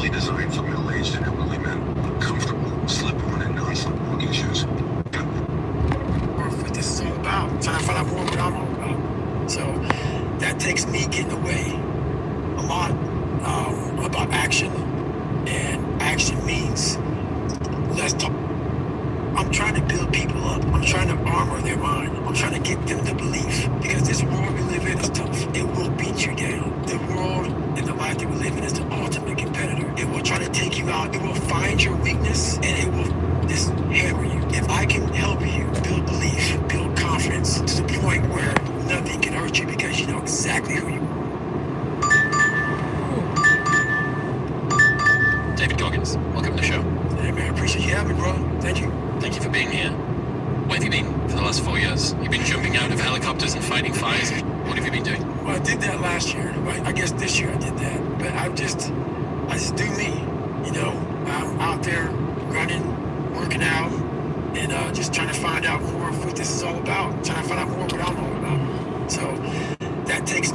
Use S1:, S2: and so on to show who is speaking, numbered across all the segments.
S1: specially designed for middle-aged and elderly men. Comfortable, slip-on and non-slip walking shoes.
S2: What this is all about. Trying to find out more what I'm all about. So that takes me getting away a lot about action, and action means less talk. I'm trying to build people up. I'm trying to armor their mind. I'm trying to get them to believe, because this world we live in is tough. It will beat you down. The world and the life that we live in is the ultimate competitor. It will try to take you out. It will find your weakness, and it will just hammer you. If I can help you build belief, build confidence to the point where nothing can hurt you because you know exactly who you are.
S3: David Goggins, welcome to the show.
S2: Hey man, I appreciate you having me, bro. Thank you.
S3: Thank you for being here. Where have you been for the last 4 years? You've been jumping out of helicopters and fighting fires. What have you been doing?
S2: Well, I did that last year. I guess this year I did that. But I just do me. You know, I'm out there running, working out, and just trying to find out more of what this is all about. Trying to find out more of what I'm all about. So that takes.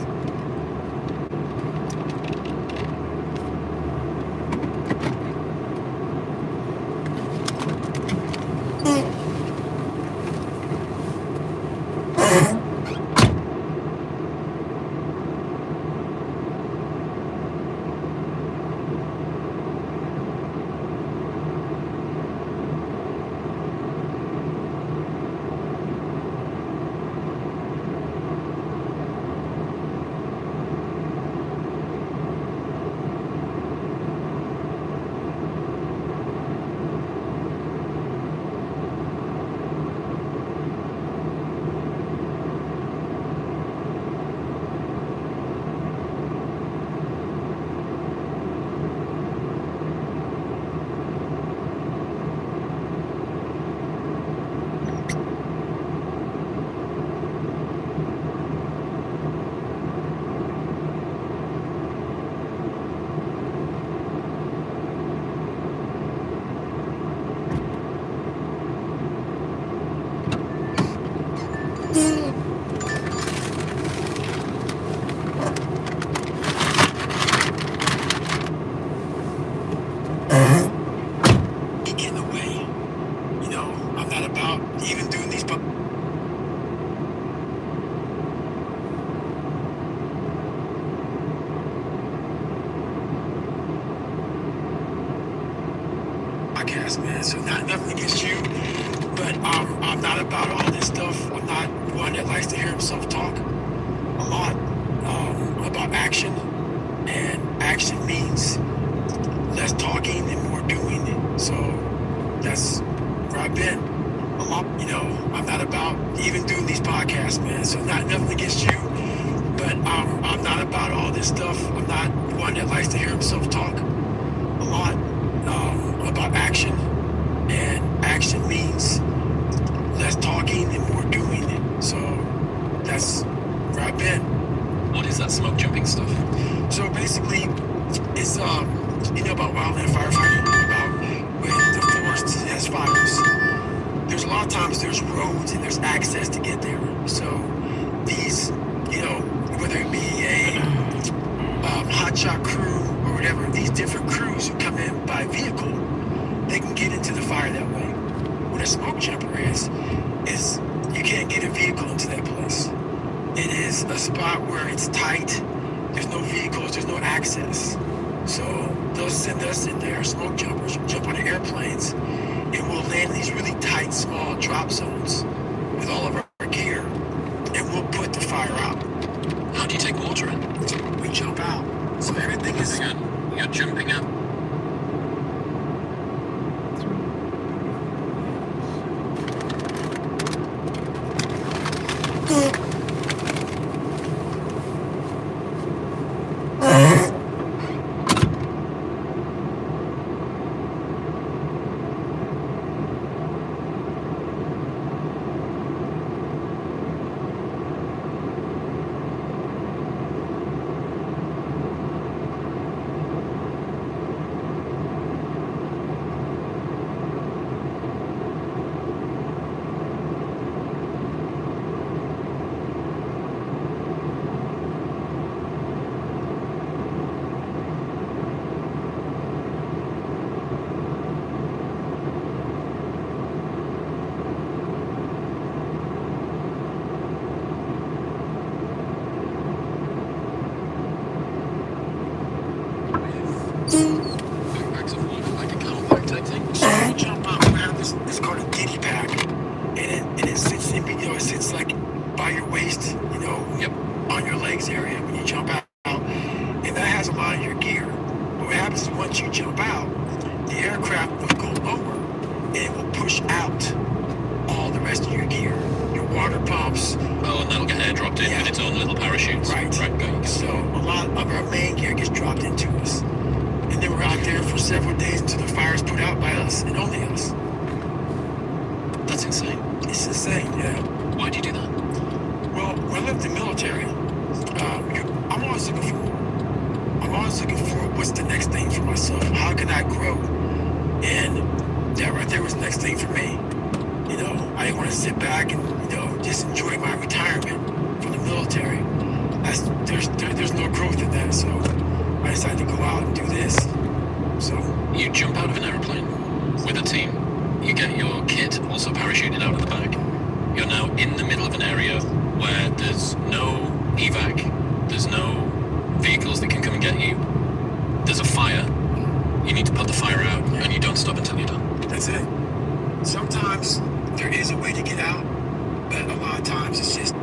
S2: Get in the way. You know, I'm not about even doing these podcasts, man. So nothing against you, but I'm not about all this stuff. I'm not one that likes to hear himself talk a lot. About action, and action means less talking and more doing. So that's where I've been a lot. You know, I'm not about even doing these podcasts, man. So nothing against you, but I'm not about all this stuff. I'm not one that likes to hear himself talk a lot. About action, and action means less talking and more doing. So that's where I've been.
S3: What is that smoke jumping stuff?
S2: So basically, it's you know about wildland firefighting, about when the forest has fires. There's a lot of times there's roads and there's access to get there. So these, you know, whether it be a hotshot crew or whatever, these different crews who come in by vehicle, they can get into the fire that way. What a smoke jumper is you can't get a vehicle into that place. It is a spot where it's tight. There's no vehicles, there's no access. So they'll send us in there, smoke jumpers, jump on the airplanes, and we'll land in these really tight, small drop zones with all of our gear, and we'll put the fire out.
S3: How do you take water in?
S2: We jump out. So everything is...
S3: You're jumping up.
S2: your gear. But what happens is once you jump out, the aircraft will go lower and it will push out all the rest of your gear. Your water pumps.
S3: Oh, and that'll get airdropped in
S2: Yeah.
S3: with its own little parachutes.
S2: Right.
S3: Right, got you.
S2: So a lot of our main gear gets dropped into us. And then we're out there for several days until the fire is put out by us and only us.
S3: That's insane.
S2: It's insane, yeah.
S3: Why do you do that?
S2: Well, when I left the military, I'm always looking for more. I'm always looking for what's the next thing for myself. How can I grow? And that right there was the next thing for me. You know, I didn't want to sit back and, you know, just enjoy my retirement from the military. There's no growth in that, so I decided to go out and do this. So
S3: You jump out of an aeroplane with a team. You get your kit also parachuted out of the back. You're now in the middle of an area where there's no evac, there's no vehicles that can come and get you. There's a fire. You need to put the fire out, and you don't stop until you're done.
S2: that's it. Sometimes there is a way to get out, but a lot of times it's just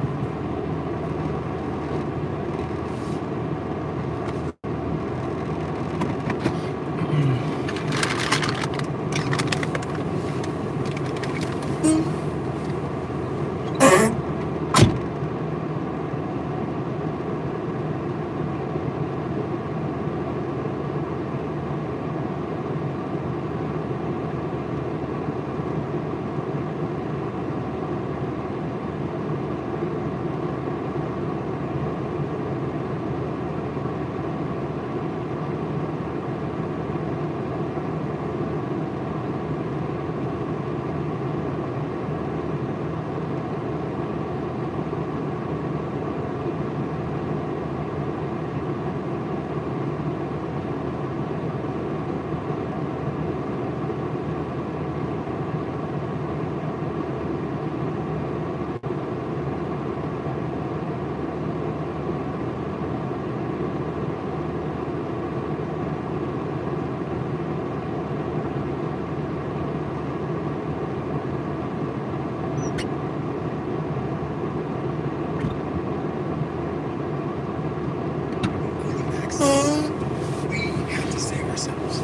S2: we have to save ourselves.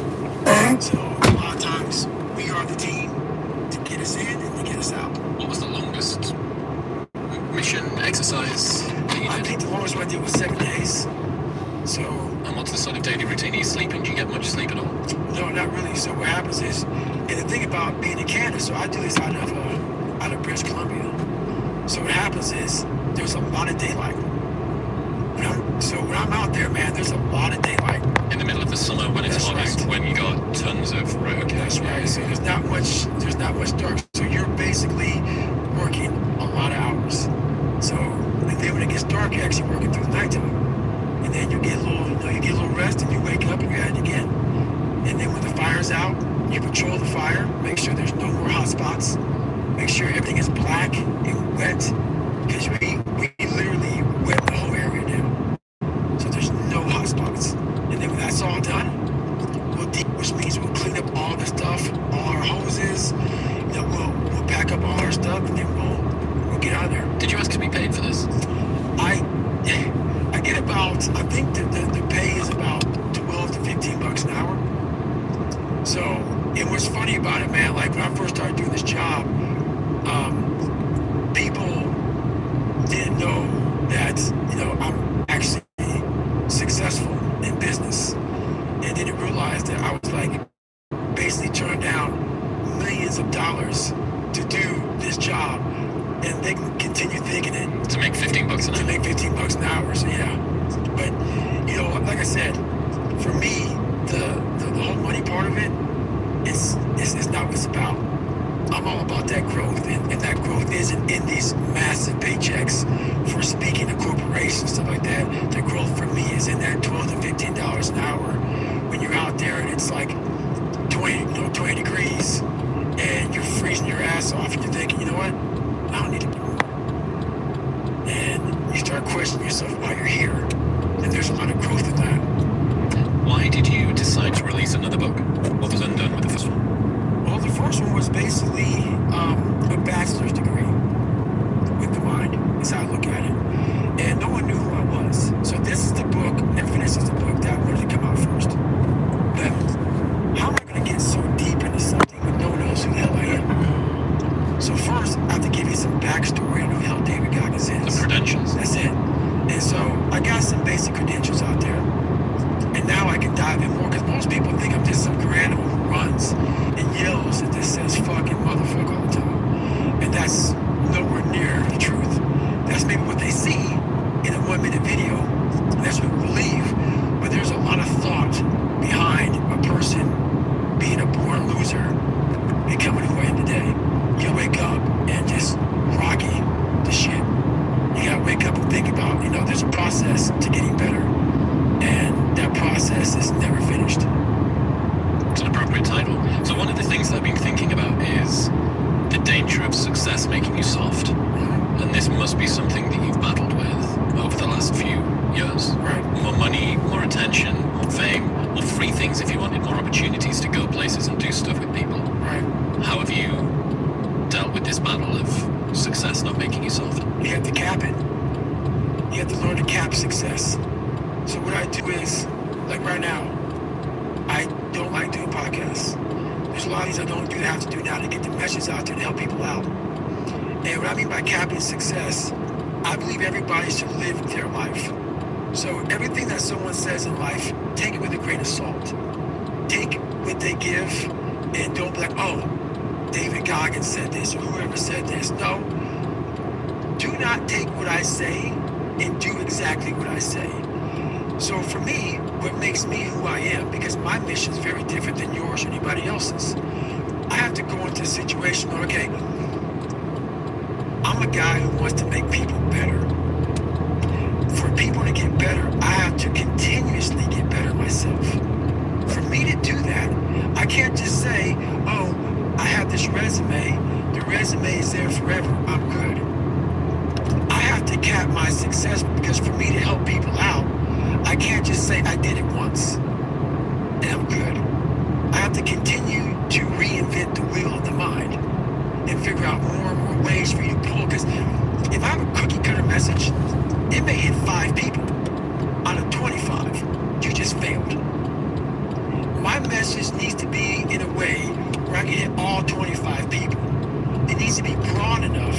S2: So a lot of times we are the team to get us in and to get us out.
S3: What was the longest mission exercise that you
S2: I
S3: did?
S2: think the longest one I did was 7 days. So
S3: And what's the sort of daily routine? Are you sleeping? Do you get much sleep at all?
S2: no, not really. So what happens is, and the thing about being in Canada, so I do this out of British Columbia. So what happens is there's a lot of daylight. When I'm out there, man, there's a lot of daylight.
S3: In the middle of the summer when it's
S2: That's
S3: hottest,
S2: right.
S3: when you got tons of okay.
S2: That's right. So there's not much dark. So you're basically working a lot of hours. So and then when it gets dark, you're actually working through the nighttime. And then you get a little rest and you wake up and you're at it again. And then when the fire's out, you patrol the fire, make sure there's no more hot spots, make sure everything is black and wet. Because we literally wet the whole area down. So there's no hot spots. And then when that's all done, which means we'll clean up all the stuff, all our hoses, you know, we'll pack up all our stuff and then we'll get out of there.
S3: Did you ask to be paid for this?
S2: I get about, I think the pay is about 12 to 15 bucks an hour. So, and what's funny about it, man, like when I first started doing this job, people didn't know that, you know, I'm actually successful in business. And didn't realize that I was like basically turning down millions of dollars to do this job. And they can continue thinking it
S3: To make 15 bucks an
S2: to
S3: hour?
S2: make 15 bucks an hour. So yeah, but you know, like I said, for me, the whole money part of it is not what it's about. I'm all about that growth, and that growth isn't in these massive paychecks for speaking to corporations, stuff like that. The growth for me is in that $12 to $15 an hour when you're out there and it's like 20 degrees and you're freezing your ass off and you're thinking, you know what? I don't need to do more. And you start questioning yourself why you're here. And there's a lot of growth in that.
S3: Why did you decide to release another book? What was undone with the first one?
S2: Well, the first one was basically a bachelor's degree with the mind, is how I look at it. And no one knew who I was. So this is the book, Infinite is the book that I wanted to come out having more, because most people think I'm just some grand animal who runs and yells and just says fucking motherfucker all the time. And that's nowhere near the truth. That's maybe what they see in a 1-minute video. And that's what we believe. But there's a lot of thought behind a person being a born loser, becoming who I am today. You wake up and just rocky the shit. You gotta wake up and think about, there's a process to getting better. And that process is never finished.
S3: It's an appropriate title. So one of the things that I've been thinking about is the danger of success making you soft. And this must be something that you've battled with over the last few years.
S2: Right.
S3: More money, more attention, more fame, more free things if you wanted, more opportunities to go places and do stuff with people.
S2: Right.
S3: How have you dealt with this battle of success not making you soft?
S2: You have to cap it. You have to learn to cap success. So what I do is, like right now, I don't like doing podcasts. There's a lot of things I don't do that I have to do now to get the message out there to help people out. And what I mean by capping success, I believe everybody should live their life. So everything that someone says in life, take it with a grain of salt. Take what they give and don't be like, oh, David Goggins said this or whoever said this. No. Do not take what I say and do exactly what I say. So for me, what makes me who I am, because my mission is very different than yours or anybody else's, I have to go into a situation where, okay, I'm a guy who wants to make people better. For people to get better, I have to continuously get better myself. For me to do that, I can't just say, oh, I have this resume, the resume is there forever, I'm good. I have to cap my success, because for me to help people out, I can't just say I did it once and I'm good. I have to continue to reinvent the wheel of the mind and figure out more and more ways for you to pull. Because if I have a cookie cutter message, it may hit 5 people out of 25. You just failed. My message needs to be in a way where I can hit all 25 people. It needs to be broad enough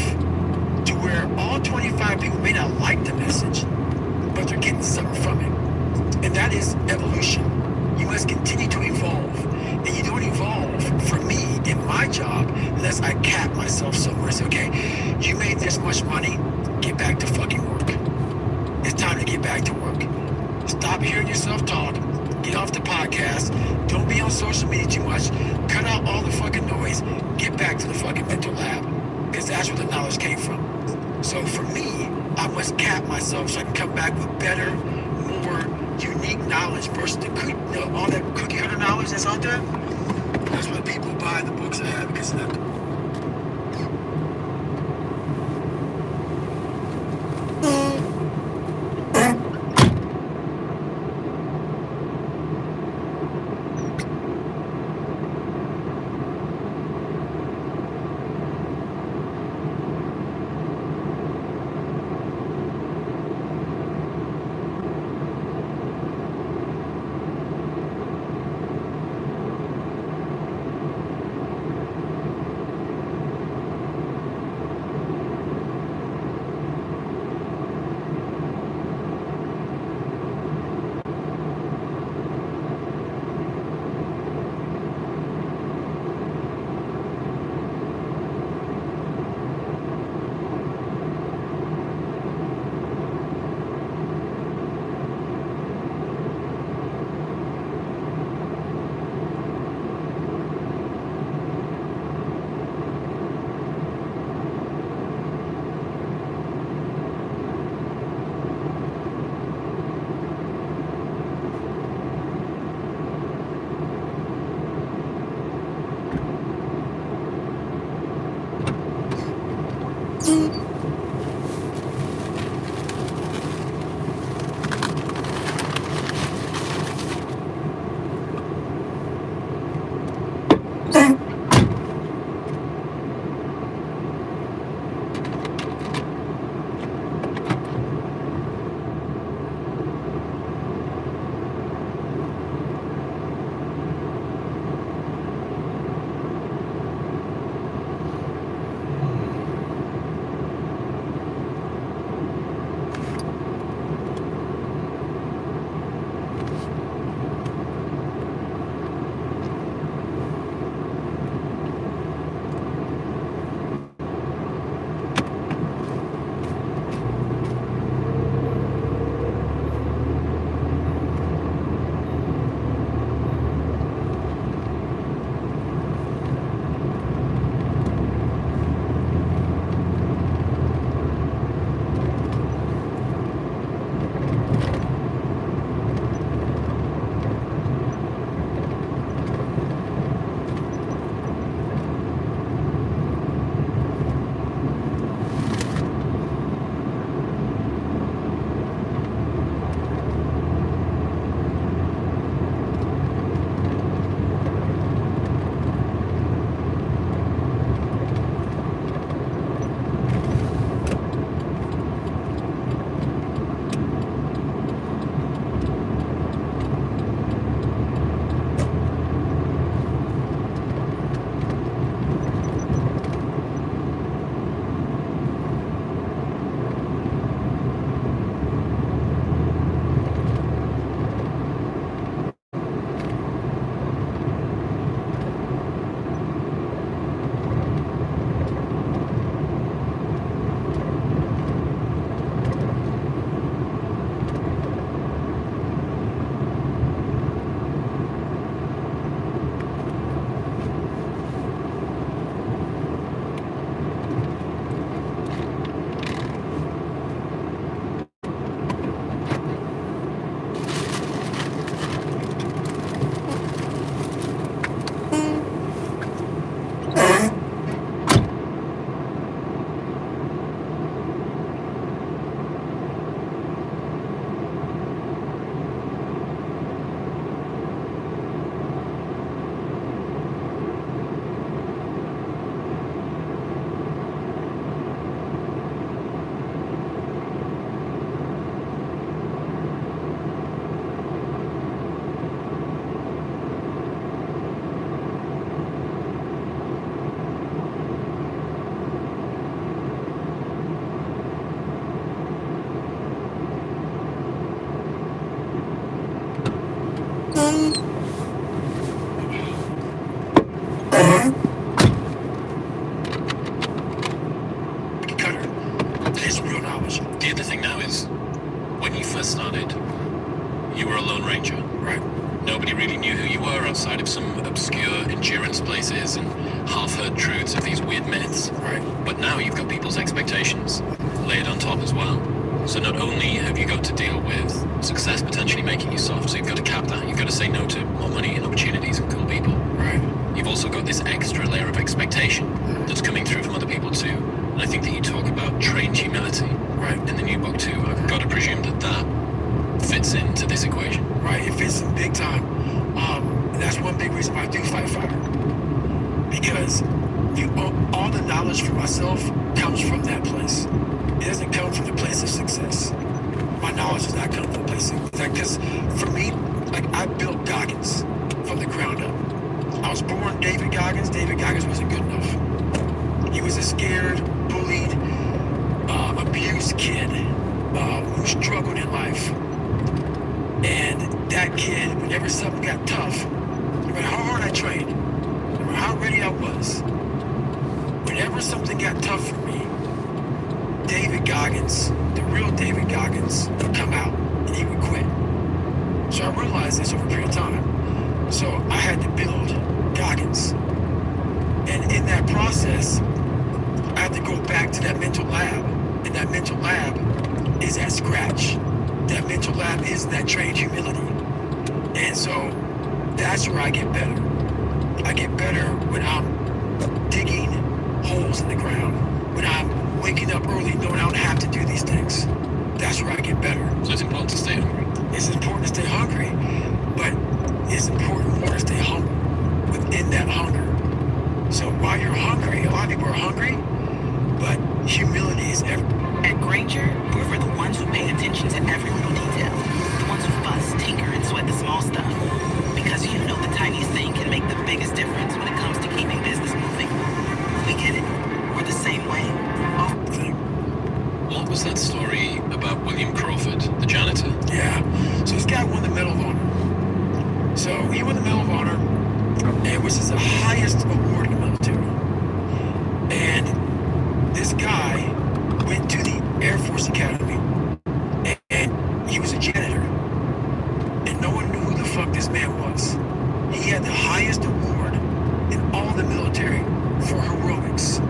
S2: to where all 25 people may not like the message, but they're getting something from it. And that is evolution. You must continue to evolve. And you don't evolve, for me, in my job, unless I cap myself somewhere and say, okay, you made this much money, get back to fucking work. It's time to get back to work. Stop hearing yourself talk. Get off the podcast. Don't be on social media too much. Cut out all the fucking noise. Get back to the fucking mental lab. Because that's where the knowledge came from. So for me, I must cap myself so I can come back with better, more unique knowledge versus all that cookie cutter knowledge that's out there. That's why people buy the books I have, because of that. Cutter. That's real knowledge.
S3: The other thing now is, when you first started, you were a Lone Ranger.
S2: Right.
S3: Nobody really knew who you were outside of some obscure endurance places and half-heard truths of these weird myths.
S2: Right.
S3: But now you've got people's expectations layered on top as well. So not only have you got to deal with success potentially making you soft, so you've got to cap that, you've got to say no to more money and opportunities and cool people.
S2: Right.
S3: You've also got this extra layer of expectation that's coming through from other people too. And I think that you talk about trained humility
S2: Right.
S3: in the new book too. I've got to presume that that fits into this equation.
S2: Right. It fits in big time. And that's one big reason why I do fight fire. Because all the knowledge for myself comes from that place. It doesn't come from the place of success. My knowledge does not come from the place of success. Because for me, like, I built Goggins from the ground up. I was born David Goggins. David Goggins wasn't good enough. He was a scared, bullied, abused kid who struggled in life. And that kid, whenever something got tough, no matter how hard I trained, no matter how ready I was, whenever something got tough for me, David Goggins, the real David Goggins, would come out and he would quit. So I realized this over a period of time. So I had to build Goggins. And in that process, I had to go back to that mental lab. And that mental lab is at scratch. That mental lab is that trained humility. And so that's where I get better. I get better when I'm digging holes in the ground, when I'm waking up early knowing I don't have to do these things. That's where I get better.
S3: So it's important to stay hungry.
S2: It's important to stay hungry, but it's important more to stay humble within that hunger. So while you're hungry, a lot of people are hungry, but humility is everything.
S4: At Granger, we're for the ones who pay attention to every little detail. The ones who fuss, tinker, and sweat the small stuff. Because you know the tiniest thing can make the biggest difference when it comes to keeping business moving. We get it. We're the same way.
S3: What was that story about William Crawford, the janitor?
S2: Yeah. So this guy won the Medal of Honor. So he won the Medal of Honor, which is the highest award in the military. And this guy went to the Air Force Academy, and he was a janitor. And no one knew who the fuck this man was. He had the highest award in all the military for heroics.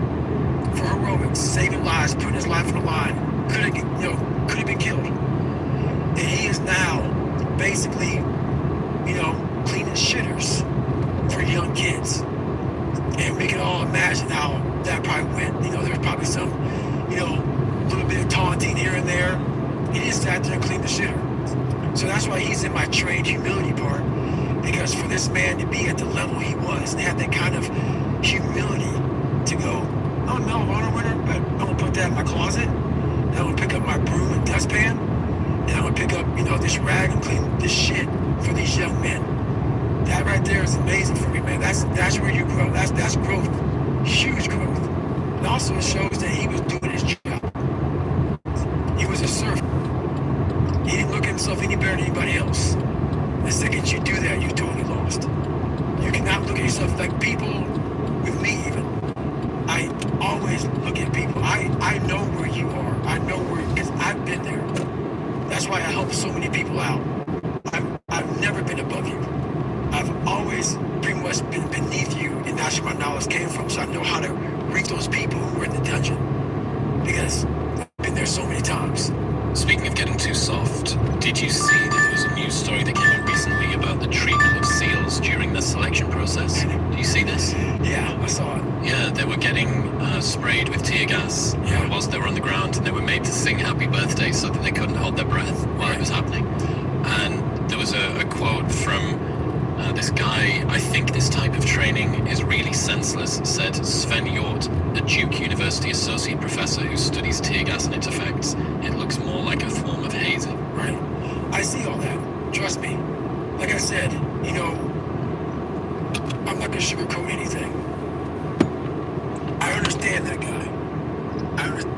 S2: For heroics, saving lives, putting his life on the line. Could have been killed. And he is now basically, cleaning shitters for young kids. And we can all imagine how that probably went. There's probably some, little bit of taunting here and there. He just sat there and cleaned the shitter. So that's why he's in my trained humility part. Because for this man to be at the level he was and have that kind of humility to go, oh no, I'm Honor winner, but I'm gonna put that in my closet. And I'm gonna pick up my broom and dustpan. And I'm gonna pick up, this rag and clean this shit for these young men. That right there is amazing for me, man. That's where you grow. That's growth. Huge growth. And also it shows that he was doing his job. He was a servant. He didn't look at himself any better than anybody else. The second you do that, you're totally lost. You cannot look at yourself like people, with me even. I always look at people. I know where you are. I know where, because I've been there. That's why I help so many people out. I've never been above you. I've always pretty much been beneath you, and that's where my knowledge came from. So I know how to reach those people who are in the dungeon, because I've been there so many times.
S3: Speaking of getting too soft, did you see that there was a news story that came out recently about the treatment of SEALs during the selection process? Do you see this?
S2: Yeah, I saw it.
S3: Yeah, they were getting sprayed with tear gas whilst they were on the ground, and they were made to sing happy birthday so that they couldn't hold their breath while it was happening. And there was a quote from this guy, I think this type of training is really senseless, said Sven Hjort, a Duke University associate professor who studies tear gas and its effects. It looks more like a form of hazing.
S2: Right. I see all that. Trust me. Like I said, I'm not gonna sugarcoat anything. I understand that guy. I understand.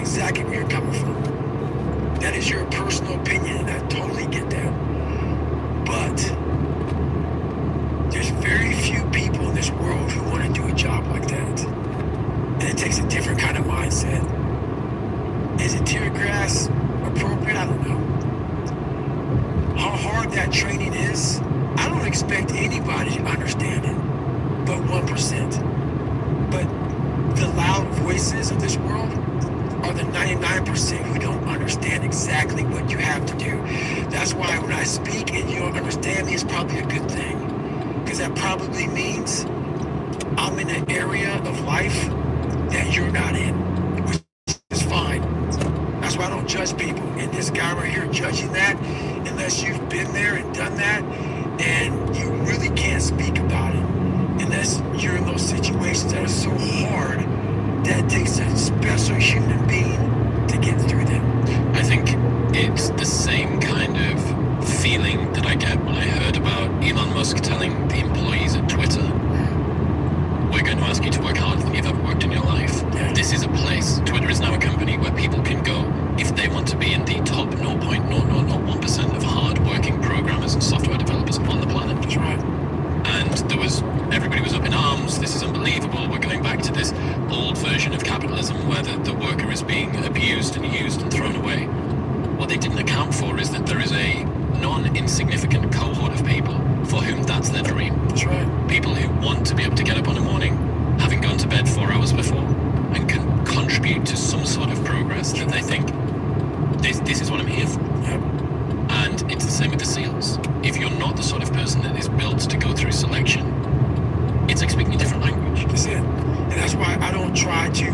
S2: exactly where you're coming from. That is your personal opinion, and I totally get that. But there's very few people in this world who want to do a job like that. And it takes a different kind of mindset. Is it tear gas appropriate? I don't know. How hard that training is, I don't expect anybody to understand it, but 1%. But the loud voices of this world are the 99% who don't understand exactly what you have to do. That's why when I speak and you don't understand me, it's probably a good thing. Because that probably means I'm in an area of life that you're not in, which is fine. That's why I don't judge people. And this guy right here judging that, unless you've been there and done that, and you really can't speak about it, unless you're in those situations that are so hard that it takes a special human being to get through them.
S3: I think it's the same kind of feeling that I get when I heard about Elon Musk telling the employees at Twitter, we're going to ask you to work harder than you've ever worked in your life.
S2: Yeah.
S3: This is a place. Twitter is now a company where people can go if they want to be in the top 0.0001% of hard-working programmers and software developers on the planet.
S2: That's right.
S3: And everybody was up in arms. This is unbelievable. We're going back to this old version of capitalism where the worker is being abused and used and thrown away. What they didn't account for is that there is a non-insignificant cohort of people for whom that's their dream.
S2: That's right.
S3: People who want to be able to get up on a morning, having gone to bed 4 hours before, and can contribute to some sort of progress that they think, this is what I'm here for.
S2: Yep.
S3: And it's the same with the SEALs. If you're not the sort of person that is built to go through selection, it's like speaking a different language.
S2: That's it. And that's why I don't try to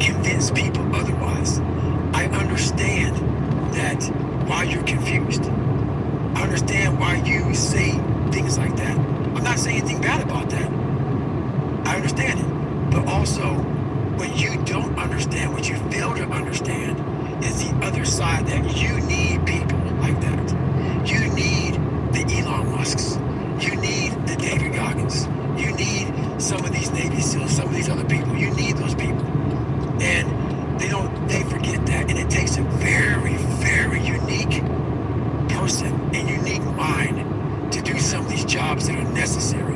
S2: convince people otherwise. I understand that why you're confused. I understand why you say things like that. I'm not saying anything bad about that. I understand it. But also, what you don't understand, what you fail to understand, is the other side, that you need people like that. You need the Elon Musks. You need the David Goggins. You need some of these Navy SEALs, some of these other people. You need those people. And they forget that. And it takes a very, very unique person and unique mind to do some of these jobs that are necessary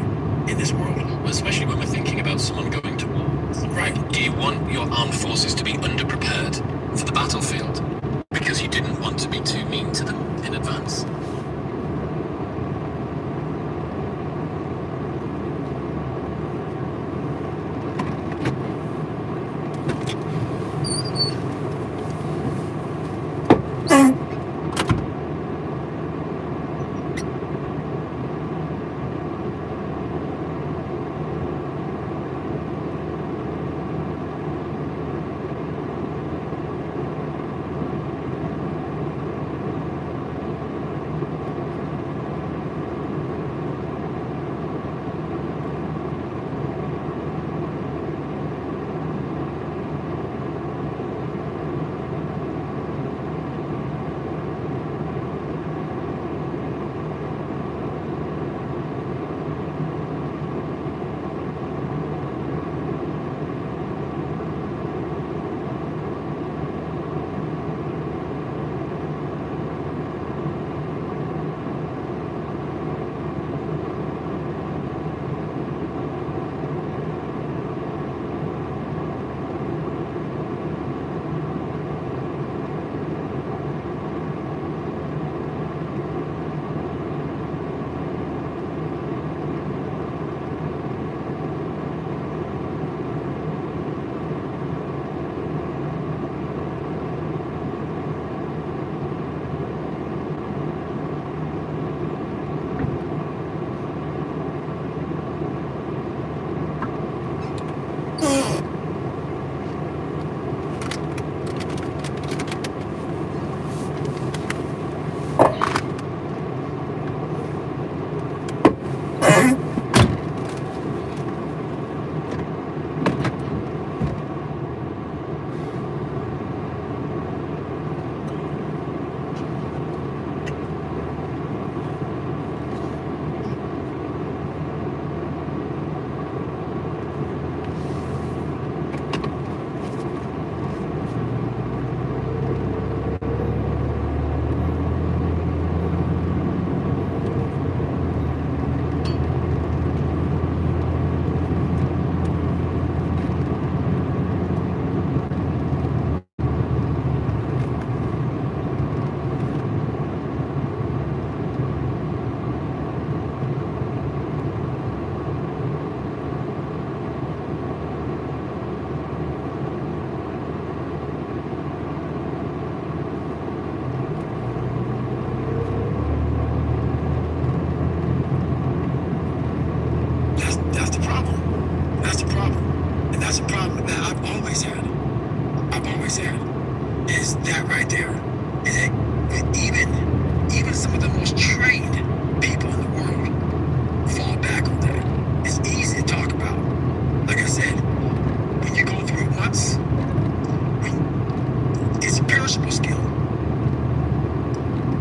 S2: in this world.
S3: Well, especially when we're thinking about someone going to war.
S2: Right.
S3: Do you want your armed forces to be underprepared for the battlefield because you didn't want to be
S2: is that right there. Is that even some of the most trained people in the world fall back on that. It's easy to talk about. Like I said, when you go through it once, it's a perishable skill.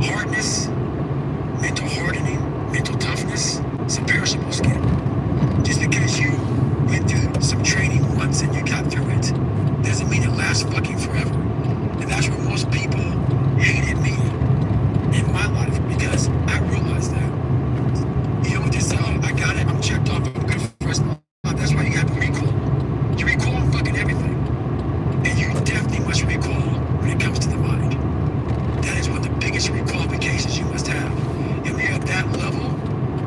S2: Hardness, mental hardening, mental toughness, it's a perishable skill. Just because you went through some training once and you got through it, doesn't mean it lasts fucking forever. And that's where most people hated me in my life, because I realized that. You don't just say, oh, I got it, I'm checked off, I'm good for the rest of my life. That's why you have to recall. You recall on fucking everything. And you definitely must recall when it comes to the mind. That is one of the biggest requalifications you must have. And when you're at that level,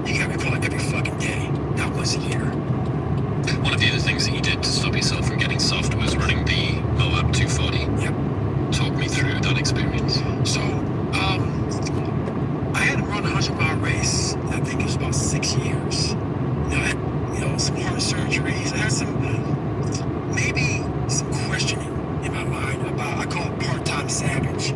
S2: you gotta recall it every fucking day, not once a year.
S3: One of the other things that you did to stop yourself from getting soft was running the Moab 240.
S2: Yep.
S3: Talk me through that experience.
S2: So, I had to run a 100-mile race. I think it was about 6 years. I had, some heart surgeries. I had maybe some questioning in my mind about, I call it part-time savage.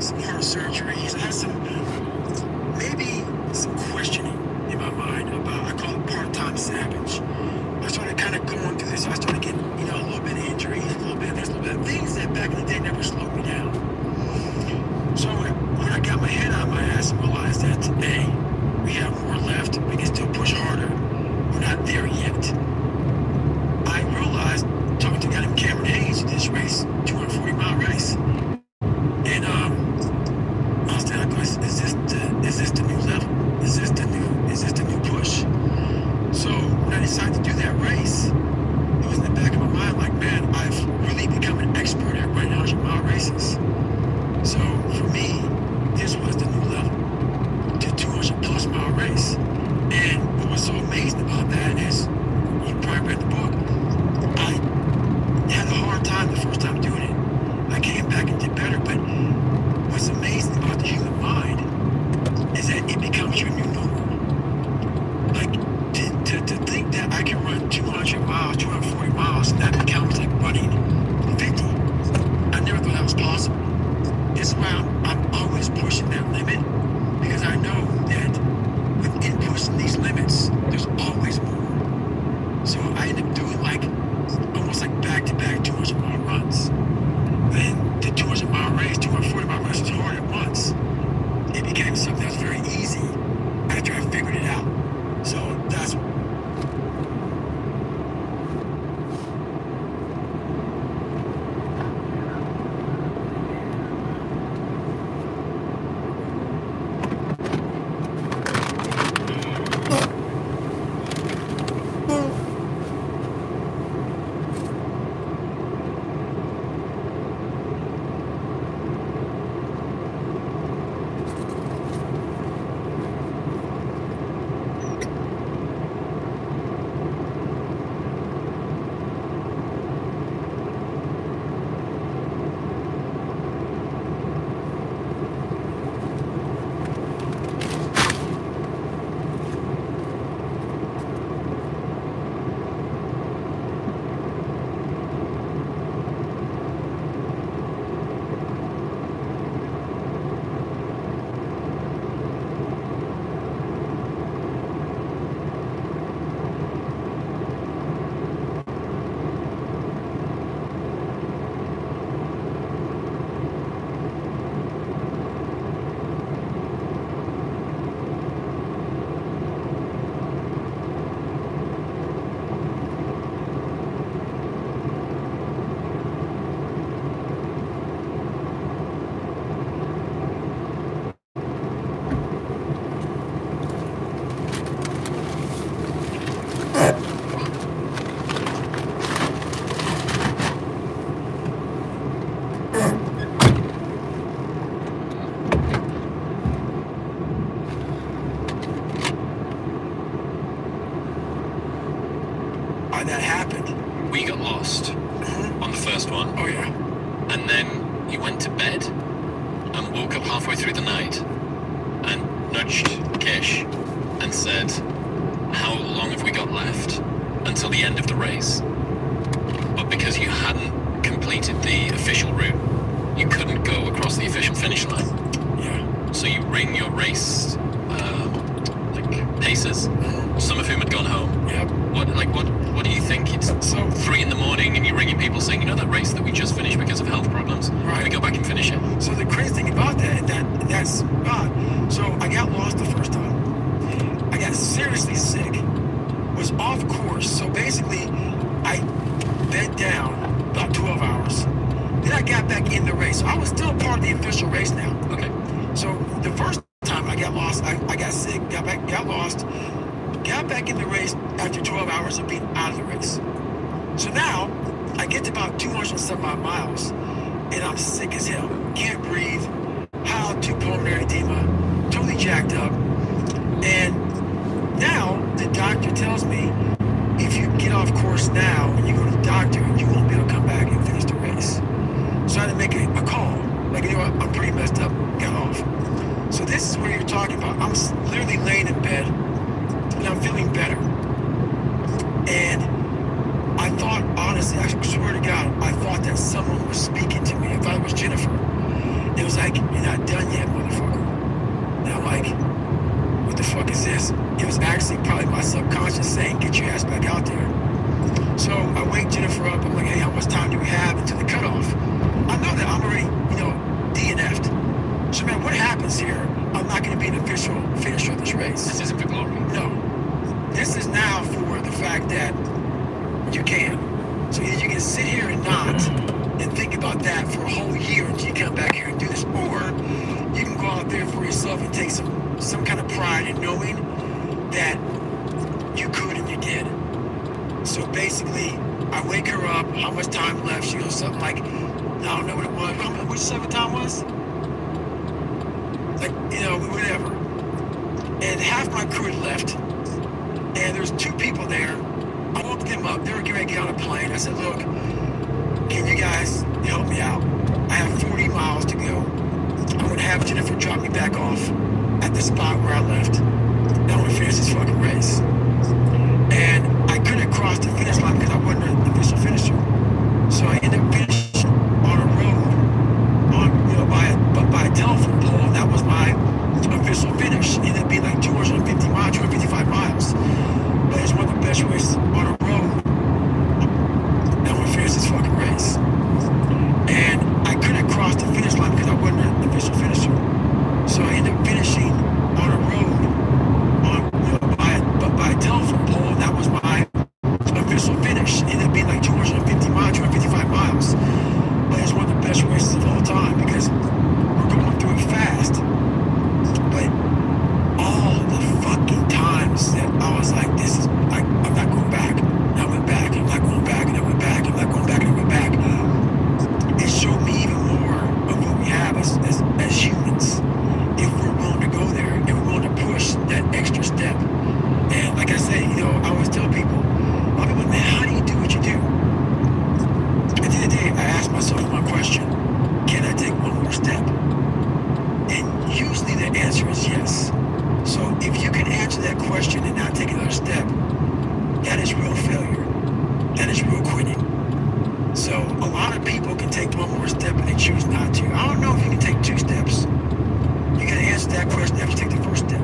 S2: Some heart surgeries. I had maybe some questioning in my mind about, I call it part-time savage. I started kind of going through this. I started getting, a little bit of injuries, a little bit of this, a little bit of things that back in the day never slowed me down. So when I got my head out of my ass and realized that, hey, we have more left, we can still push harder. We're not there yet. I realized, talking to a guy named Cameron Hayes, who did this race, 240-mile race. And I was telling him, is this the new level? Is this the new push? So when I decided to do that race, it was in the back of my mind, like, man, I've really become an expert at running 100-mile races. So for me, this was the new level, to 200+ mile race. And what was so amazing about that is, you probably read the book, I had a hard time the first time doing it. I came back and did better, but what's amazing about the human mind is that it becomes your new normal. Like, to think that I can run 200 miles, 240 miles, and that becomes like running 50. I never thought that was possible. This is why I why that happened.
S3: We got lost on the first one,
S2: Oh yeah.
S3: and then you went to bed and woke up halfway through the night and nudged Kish and said, how long have we got left until the end of the race? But because you hadn't completed the official route, you couldn't go across the official finish line.
S2: Yeah.
S3: So you ring your race like pacers, some of whom had gone home.
S2: Yep.
S3: What do you think? It's
S2: So
S3: 3 in the morning and you're ringing people saying, you know that race that we just finished because of health problems? Can we
S2: Right.
S3: go back and finish it?
S2: So the crazy thing about that's odd. So I got lost the first time. I got seriously sick. Was off course. So basically, I bed down about 12 hours. Then I got back in the race. So I was still part of the official race now.
S3: Okay.
S2: So the first time I got lost, I got sick, got lost, got back in the race after 12 hours of being out of the race. So now I get to about 200 and some odd miles, and I'm sick as hell. Can't breathe, high altitude pulmonary edema, totally jacked up. And now the doctor tells me if you get off course now and you go to the doctor, you won't be able to come back and finish the race. So I had to make a call. Like, you know what, I'm pretty messed up, got off. So this is where you're talking about. I'm literally laying in bed and I'm feeling better. And I thought, honestly, I swear to God, I thought that someone was speaking to me. I thought it was Jennifer. It was like, you're not done yet, motherfucker. And I'm like, what the fuck is this? It was actually probably my subconscious saying, get your ass back out there. So I wake Jennifer up. I'm like, hey, how much time do we have until the cutoff? I know that I'm already, DNF'd. So man, what happens here? I'm not going to be an official finisher of this race.
S3: This isn't for glory.
S2: No. This is now for the fact that you can. So either you can sit here and not and think about that for a whole year until you come back here and do this, or you can go out there for yourself and take some kind of pride in knowing that you could and you did. So basically, I wake her up, how much time left? She goes something like, I don't know what it was. Which 7 time was? Like, whatever. And half my crew had left. And there's 2 people there. I woke them up. They were getting ready to get on a plane. I said, look, can you guys help me out? I have 40 miles to go. I'm going to have Jennifer drop me back off at the spot where I left. I want to finish this fucking race. And I couldn't cross the finish line because I wasn't an official finisher. So I ended up finishing on a road by a telephone pole, and that was my official finish. It ended up being like 255 miles. But it's one of the best races on a road. I want to finish this fucking race. And I couldn't cross the finish line because I wasn't an official finisher. So I ended up finishing on a road by a telephone pole, and that was my official finish. It ended up being like 255 miles. But it's one of the best races of all time because we're going through it fast. But all the fucking times that I was like, I'm not going back. And I went back, I'm not going back, and I went back, I'm not going back, and I went back. It showed me even more of what we have as humans. If we're willing to go there, and we're willing to push that extra step. And like I said, I always tell people, a lot of people, man, how do you do what you do? At the end of the day, I ask myself one question: can I take one more step? And usually the answer is yes. So if you can answer that question and not take another step, that is real failure. That is real quitting. So a lot of people can take one more step and they choose not to. I don't know if you can take 2 steps. You gotta answer that question after you take the first step.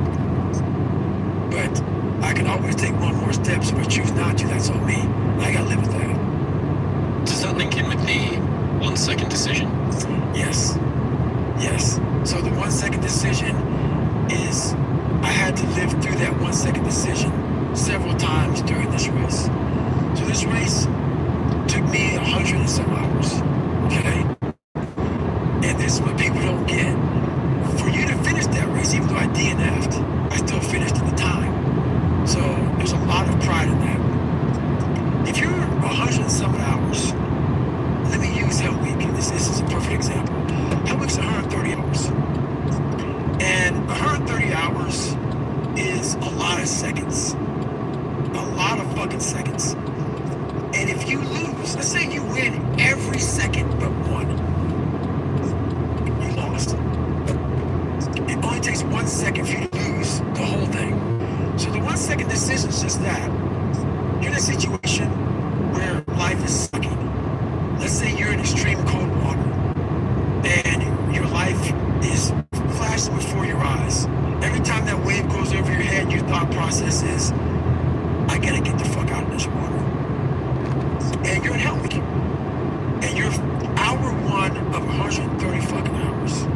S2: But I can always take one more step, so if I choose not to, that's on me. I gotta live with that.
S3: Does that link in with the 1 second decision?
S2: Yes. So the 1 second decision is I had to live through that 1 second decision several times during this race. So this race took me 100 and some hours. Okay? And this is what people don't get. For you to finish that race, even though I DNF'd, I still finished in the time. So there's a lot of pride in that. If you're 100 and some hours, let me use Hell Week. This is a perfect example. Hell Week's 130 hours. And 130 hours is a lot of seconds. A lot of fucking seconds. 1 second for you to lose the whole thing. So the 1 second decision is just that. You're in a situation where life is sucking. Let's say you're in extreme cold water and your life is flashing before your eyes. Every time that wave goes over your head, your thought process is, I gotta get the fuck out of this water. And you're in Hell Week. And you're hour 1 of 130 fucking hours.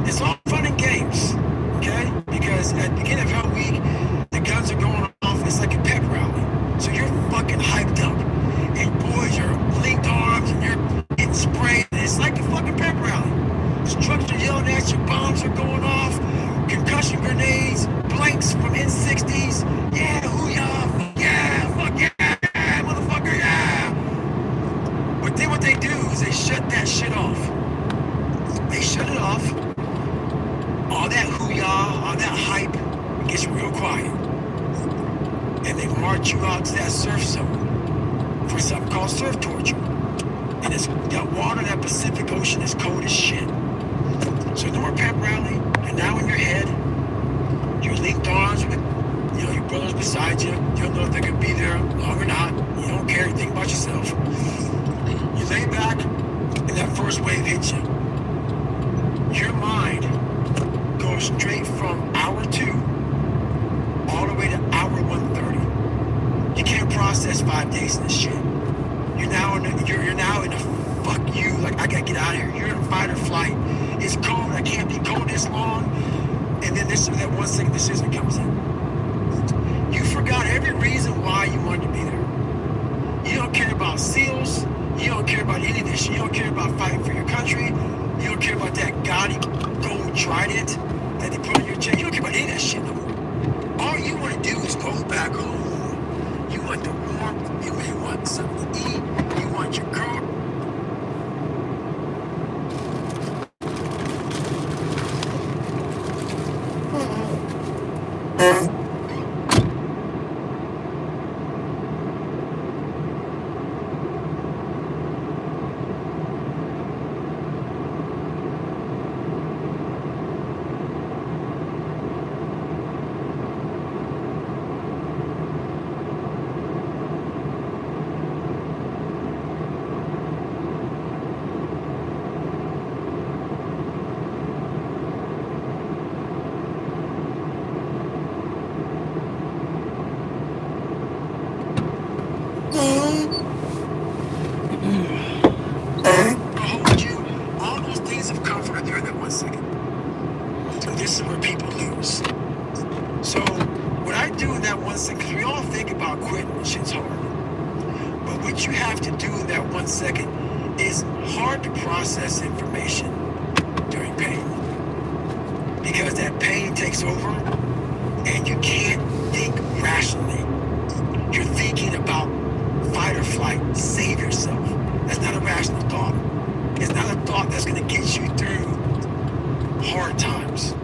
S2: It's all fun and games, okay? Because at the beginning of Hell Week, the guns are going off. It's like a pep rally. So you're fucking hyped up. And boys, you're linked arms and you're getting sprayed. And it's like a fucking pep rally. Trucks are yelling at you, bombs are going off, concussion grenades, blanks from N60s. Yeah, hoo-yah, yeah, fuck yeah, motherfucker, yeah. But then what they do is they shut that shit off. They shut it off. All that hoo-yah, all that hype gets real quiet. And they march you out to that surf zone for something called surf torture. And it's that water, that Pacific Ocean is cold as shit. So no more pep rally, and now in your head, you're linked arms with, your brothers beside you. You don't know if they're gonna be there long or not. You don't care anything about yourself. You lay back, and that first wave hits you. Your mind goes straight from hour 2 all the way to hour 130. You can't process 5 days in this shit. You're now in a fuck you, like I gotta get out of here. You're in fight or flight. It's cold, I can't be cold this long. And then that 1 second decision comes in. You forgot every reason why you wanted to be there. You don't care about SEALs. You don't care about any of this shit. You don't care about fighting for your country. You don't care about that gaudy gold trident that they put on your chest. You don't care about any of that shit no more. All you want to do is go back home. You want the warmth. You may want something to eat. You want your girl. Hold you, all those things of comfort are there in that 1 second. And this is where people lose. So what I do in that 1 second, because we all think about quitting when shit's hard. But what you have to do in that 1 second is hard to process information during pain. Because that pain takes over and you can't think rationally. You're thinking about fight or flight, save yourself. That's not a rational thought. It's not a thought that's going to get you through hard times.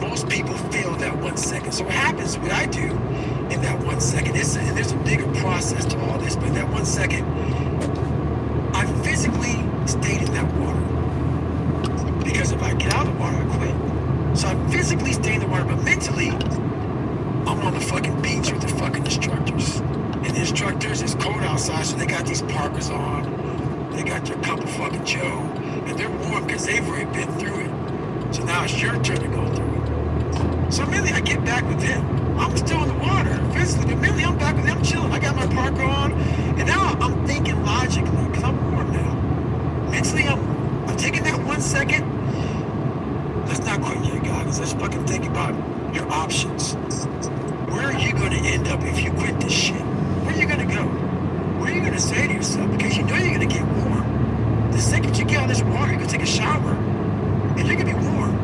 S2: Most people fail that 1 second. So what happens, what I do in that 1 second, there's a bigger process to all this, but in that 1 second, I physically stayed in that water. Because if I get out of the water, I quit. So I physically stay in the water, but mentally, I'm on the fucking beach with the fucking instructors. And the instructors, it's cold outside, so they got these parkas on. They got their cup of fucking Joe. And they're warm because they've already been through it. So now it's your turn to go through it. So immediately I get back with them. I'm still in the water, physically, but immediately I'm back with them chilling. I got my parka on. And now I'm thinking logically, because I'm warm now. Mentally, I'm taking that 1 second. Let's not quit yet, guys. Let's fucking think about your options. Where are you going to end up if you quit this shit? Where are you going to go? What are you going to say to yourself? Because you know you're going to get warm. The second you get out of this water, you're going to take a shower. And you're going to be warm.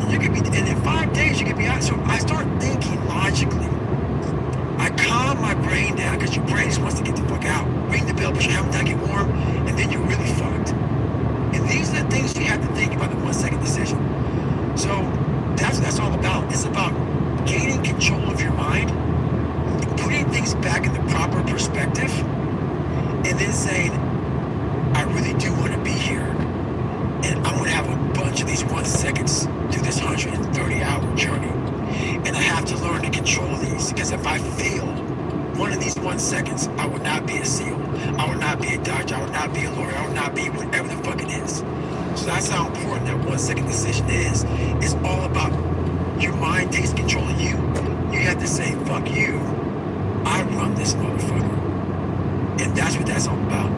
S2: And in 5 days, you can be out. So I start thinking logically. I calm my brain down because your brain just wants to get the fuck out. Ring the bell, but you haven't done get warm, and then you're really fucked. And these are the things you have to think about the 1 second decision. So that's what that's all about. It's about gaining control of your mind, putting things back in the proper perspective, and then saying, I really do want to be here. And I want to have Because if I failed one of these 1 seconds, I would not be a SEAL. I would not be a doctor. I would not be a lawyer. I would not be whatever the fuck it is. So that's how important that 1 second decision is. It's all about your mind takes control of you. You have to say, fuck you. I run this motherfucker. And that's what that's all about.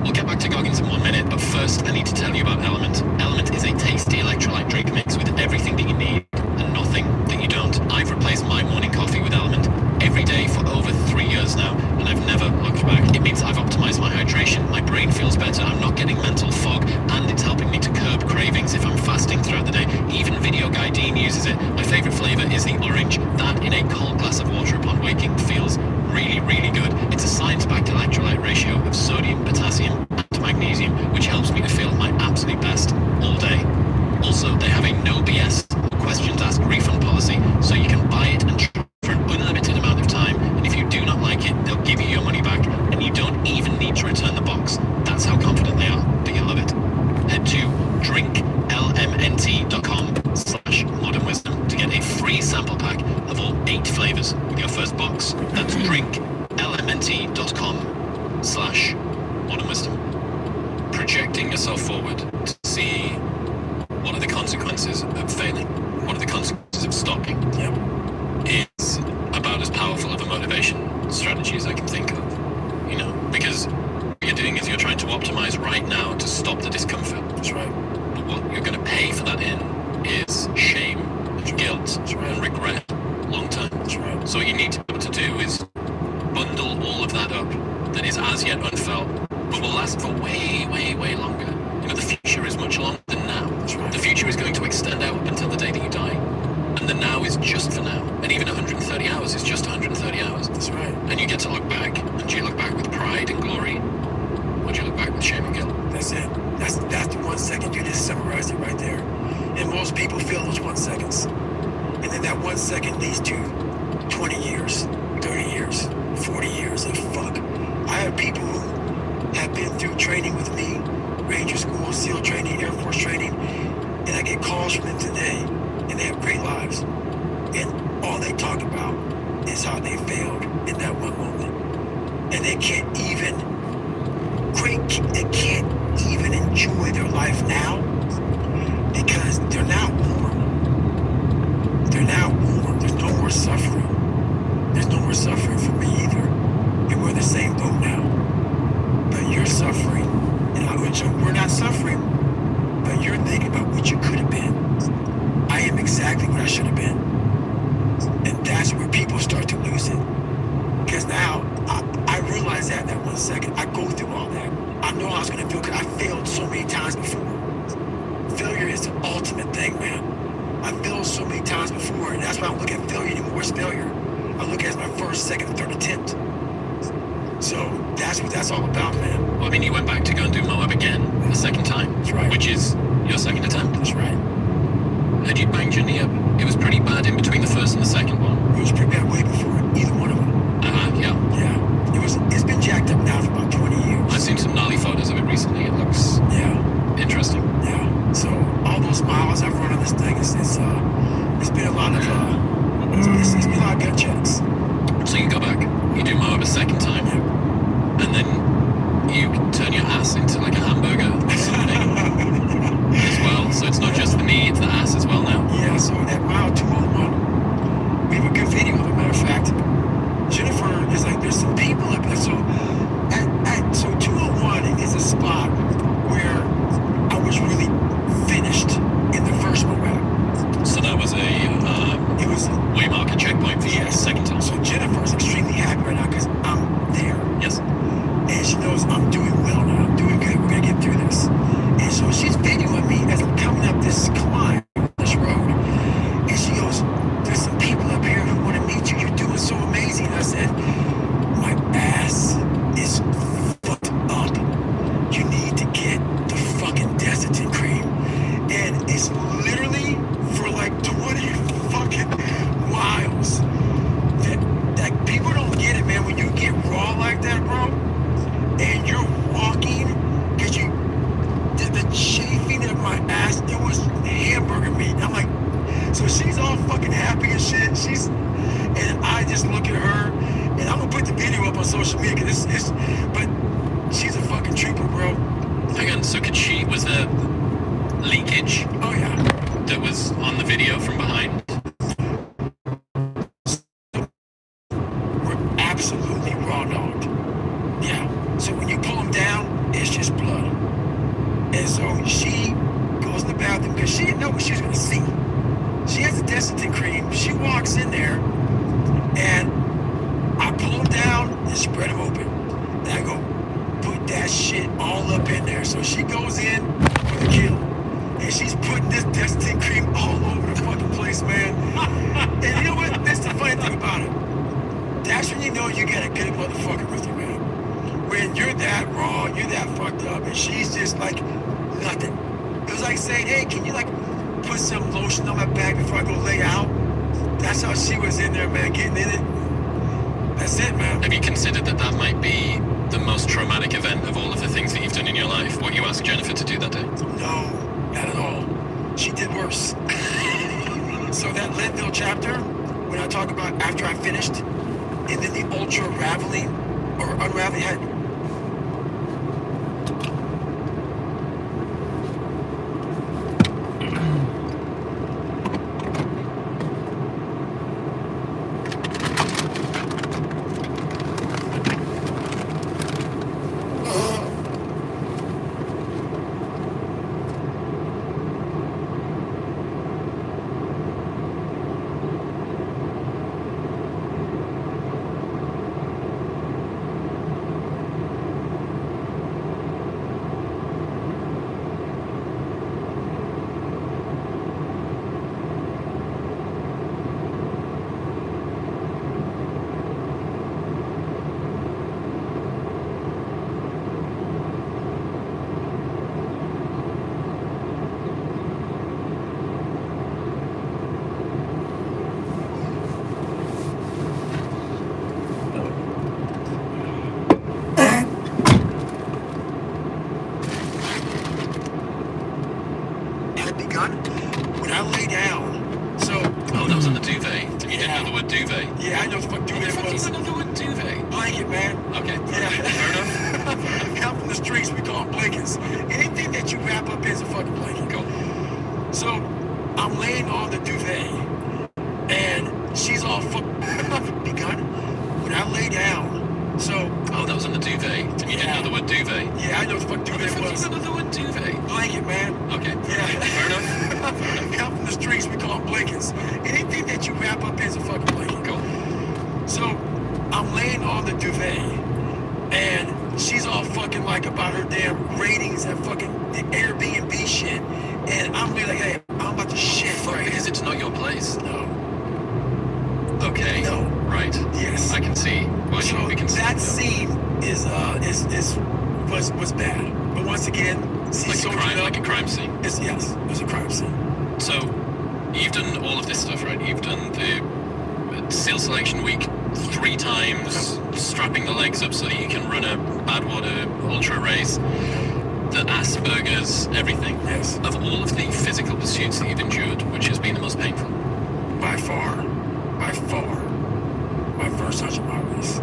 S3: We'll get back to Goggins in 1 minute, but first I need to tell you about Element. Element is a tasty electrolyte drink mix with everything that you need and nothing that you don't. I've replaced my morning coffee with Element every day for over 3 years now, and I've never looked back. It means I've optimized my hydration, my brain feels better, I'm not getting mental fog, and it's helping me to curb cravings if I'm fasting throughout the day. Even Video Guy Dean uses it. My favorite flavor is the orange. That in a cold glass of water upon waking feels really, really good. It's a science-backed electrolyte ratio of sodium, potassium, and magnesium, which helps me to feel my absolute best all day. Also, they have a no BS, no questions asked refund policy, so you can buy it and try for an unlimited amount of time, and if you do not like it, they'll give you your money back, and you don't even need to return the box. That's how confident they are that you love it. Head to drinklmnt.com/modern wisdom to get a free sample pack of all 8 flavors with your first box. That's drinklmnt.com/modern wisdom. Projecting yourself forward to see what are the consequences of failing, what are the consequences of stopping, is about as powerful of a motivation strategy as I can think of. You know, because what you're doing is you're trying to optimize right now to stop the discomfort.
S2: That's right.
S3: But what you're going to pay for that in is shame, and guilt, and regret long term.
S2: That's right.
S3: So what you need to be able to do is bundle all of that up that is as yet unfelt, but will last for way, way, way longer. You know, the future is much longer than now.
S2: That's right.
S3: The future is going to extend out up until the day that you die. And the now is just for now. And even 130 hours is just 130 hours.
S2: That's right.
S3: And you get to look back. And do you look back with pride and glory? Or do you look back with shame and guilt?
S2: That's it. That's the 1 second. You just summarized it right there. And most people feel those 1 seconds. And then that 1 second leads to 20 years, 30 years, 40 years of fuck. I have people who have been through training with me, Ranger School, SEAL training, Air Force training, and I get calls from them today, and they have great lives. And all they talk about is how they failed in that one moment. And they can't even enjoy their life now because they're now warm. They're now warm. There's no more suffering. There's no more suffering for me either. And we're in the same boat now. But you're suffering. We're not suffering, but you're thinking about what you could have been. I am exactly what I should have been. And that's where people start to lose it. Because now, I realize that in that 1 second, I go through all that. I know how I was going to feel because I failed so many times before. Failure is the ultimate thing, man. I failed so many times before, and that's why I don't look at failure anymore as failure. I look at it as my first, second, third attempt. So that's what that's all about, man.
S3: Well, I mean, you went back to go and do Moab again a second time.
S2: That's right.
S3: Which is your second attempt.
S2: That's right.
S3: Had you banged your knee up? It was pretty bad in between the first and the second one.
S2: It was pretty bad way before either one of them.
S3: Yeah.
S2: Yeah. It's been jacked up now for about 20 years.
S3: I've seen some gnarly photos of it recently. It looks interesting.
S2: Yeah. So all those miles I've run on this thing, it's been a lot of it's been a lot of gut checks.
S3: So you go back, you do Moab a second time, and then you turn your ass into like a hamburger or something as well. So it's not just the knee, it's the ass as well now.
S2: Yeah, so that mile 201, we have a good video of it, matter of fact. Jennifer is like, there's some people up there. So so 201 is a spot where I was really finished in the first Moab.
S3: So that was
S2: It was
S3: waymarker checkpoint for you, second time.
S2: So Jennifer's extremely happy right now because I'm there.
S3: Yes.
S2: And she knows I'm doing well now. I'm doing good. We're
S3: leakage
S2: Oh yeah.
S3: that was on the video from behind?
S2: Were absolutely raw dogged. Yeah. So when you pull them down, it's just blood. And so she goes in the bathroom because she didn't know what she was gonna see. She has the Desitin cream. She walks in there, and I pull them down and spread them open. And I go, put that shit all up in there. So she goes in with a kill. And she's putting this Desitin cream all over the fucking place, man. And you know what? That's the funny thing about it. That's when you know you got a good motherfucker with you, man. When you're that raw, you're that fucked up, and she's just like nothing. It was like saying, hey, can you like put some lotion on my back before I go lay out? That's how she was in there, man, getting in it. That's it, man.
S3: Have you considered that that might be the most traumatic event of all of the things that you've done in your life? What you asked Jennifer to do that day?
S2: No, not at all. She did worse. So that Leadville chapter, when I talk about after I finished, and then the ultra raveling or unraveling had begun. When I lay down, so
S3: Oh, that was on the duvet. You didn't know the word duvet.
S2: yeah, I know what the fuck
S3: What the
S2: duvet
S3: fuck do
S2: was.
S3: you know the word duvet?
S2: Blanket, man.
S3: Okay,
S2: Yeah.
S3: fair enough.
S2: Out from the streets, we call them blankets. Anything that you wrap up is a fucking blanket.
S3: Cool.
S2: So I'm laying on the duvet, and she's all begun. When I lay down, so
S3: Oh, that was on the duvet. You didn't know the word duvet.
S2: yeah, I know what the fuck
S3: What the
S2: duvet
S3: fuck do
S2: was.
S3: you know the word duvet?
S2: Blanket, man.
S3: Okay,
S2: Yeah.
S3: fair enough.
S2: Out from the streets, we call them blankets. Anything that you wrap up is a fucking blanket.
S3: Cool.
S2: So I'm laying on the duvet, and she's all fucking like about her damn ratings and fucking the Airbnb shit. And I'm really like, hey, I'm about to shit
S3: Fuck,
S2: right
S3: is it not your place?
S2: No.
S3: Okay.
S2: No.
S3: Right.
S2: Yes.
S3: I can see why you
S2: So
S3: would be concerned.
S2: that scene was bad. But once again, she
S3: Like a
S2: soldiered
S3: crime,
S2: up.
S3: like a crime scene.
S2: Yes, it was a crime scene.
S3: So, you've done all of this stuff, right? You've done the SEAL Selection Week 3 times, strapping the legs up so that you can run a Badwater ultra race, the Asperger's, everything.
S2: Yes.
S3: Of all of the physical pursuits that you've endured, which has been the most painful?
S2: By far, my first 100-mile race.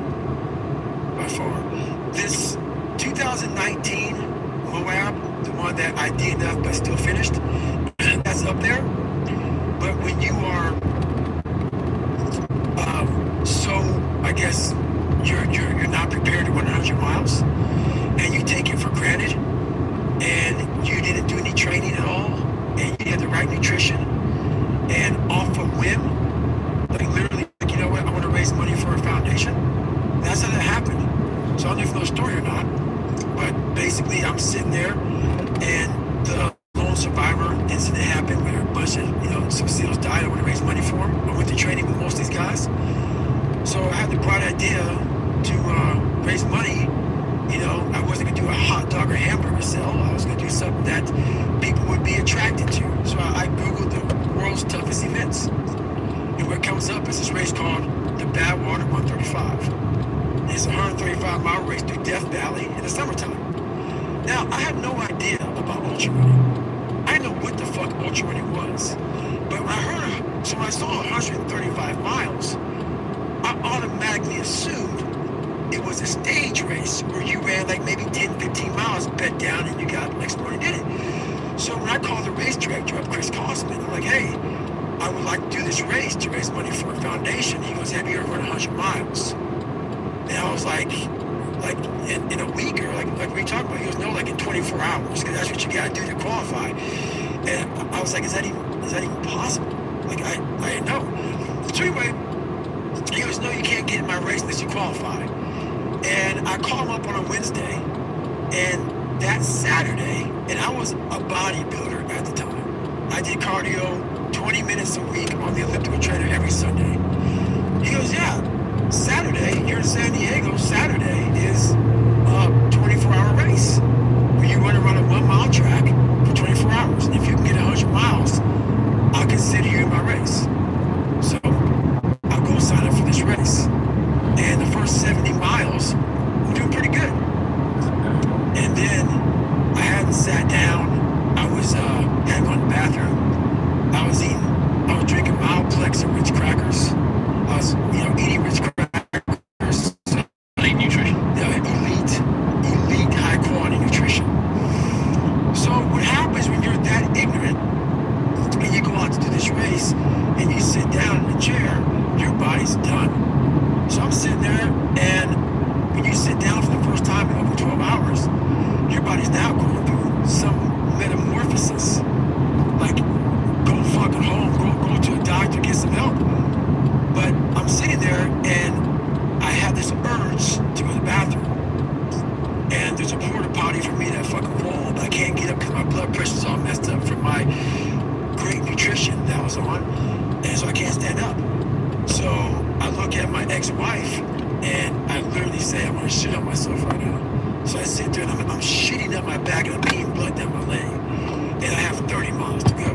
S2: By far. This 2019 Moab, the one that I DNF'd but still finished, that's up there. But when you are so, I guess, you're not prepared to run 100 miles, and you take it for granted, and you didn't do any training at all, and you had the right nutrition, and off a whim, like literally, like, you know what, I want to raise money for a foundation. That's how that happened. So I don't know if you know the story or not, but basically I'm sitting there, and the lone survivor incident happened where a bunch of, some SEALs died. I want to raise money for them. I went to training with most of these guys. So I had the bright idea to raise money. I wasn't going to do a hot dog or hamburger sale. I was going to do something that people would be attracted to. So I Googled the world's toughest events. And what comes up is this race called the Badwater 135. It's a 135-mile race through Death Valley in the summertime. Now, I had no idea about ultra running. I didn't know what the fuck ultra running was. But when I saw 135 miles, I automatically assumed it was a stage race where you ran like maybe 10, 15 miles, bed down, and you got next morning did it. So when I called the race director up, Chris Kosman, I'm like, hey, I would like to do this race to raise money for a foundation. He goes, have you ever run 100 miles? And I was like in a week, or like what are you talking about? He goes, no, like in 24 hours, because that's what you gotta do to qualify. And I was like, is that even possible? Like I didn't know. So anyway, he goes, no, you can't get in my race unless you qualify. And I called him up on a Wednesday, and that Saturday, and I was a bodybuilder at the time. I did cardio 20 minutes a week on the elliptical trainer every Sunday. He goes, yeah, Saturday, you're in San Diego, Saturday is a 24-hour race where you run around a 1 mile track for 24 hours. And if you can get 100 miles, I'll consider you in my race. So I'll go sign up for this race. And the first 70 miles, I'm doing pretty good. And then I hadn't sat down. I was hadn't gone to the bathroom. I was drinking Mild-Plex and Ritz crackers. I was, eating Ritz crackers.
S3: Elite nutrition.
S2: Elite high quality nutrition. So what happens when you're that ignorant and you go out to do this race and you sit down in the chair, your body's done. So I'm sitting there, and when you sit down for the first time in over 12 hours, your body's now going through some metamorphosis. Like, go fucking home, go to a doctor, get some help. But I'm sitting there, and I have this urge to go to the bathroom. And there's a porta potty for me that fucking wall, but I can't get up because my blood pressure's all messed up from my great nutrition that I was on, and so I can't stand up. So I look at my ex-wife, and I literally say, I'm gonna shit on myself right now. So I sit there, and I'm shitting up my back, and I'm peeing blood down my leg. And I have 30 miles to go.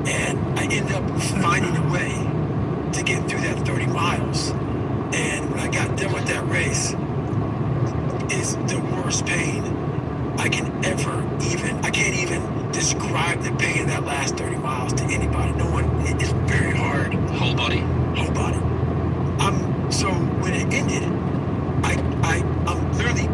S2: And I end up finding a way to get through that 30 miles. And when I got done with that race, it's the worst pain I can't even describe the pain of that last 30 miles to anybody. No one, it's very hard.
S3: Whole body.
S2: So when it ended, I'm literally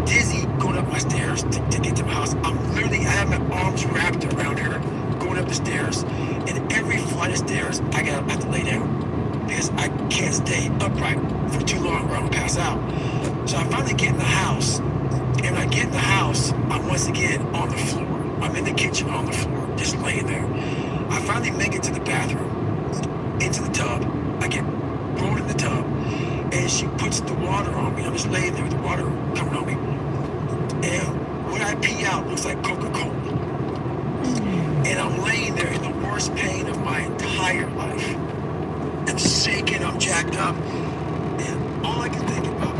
S2: dizzy going up my stairs to get to my house. I have my arms wrapped around her going up the stairs, and every flight of stairs I have to lay down because I can't stay upright for too long or I'm gonna pass out. So I finally get in the house, and when I get in the house, I'm once again on the floor. I'm in the kitchen on the floor, just laying there. I finally make it to the bathroom, into the tub. I get rolled in the tub, and she puts the water on me. I'm just laying there with the water coming on me. And what I pee out looks like Coca-Cola. And I'm laying there in the worst pain of my entire life. I'm shaking, I'm jacked up, and all I can think about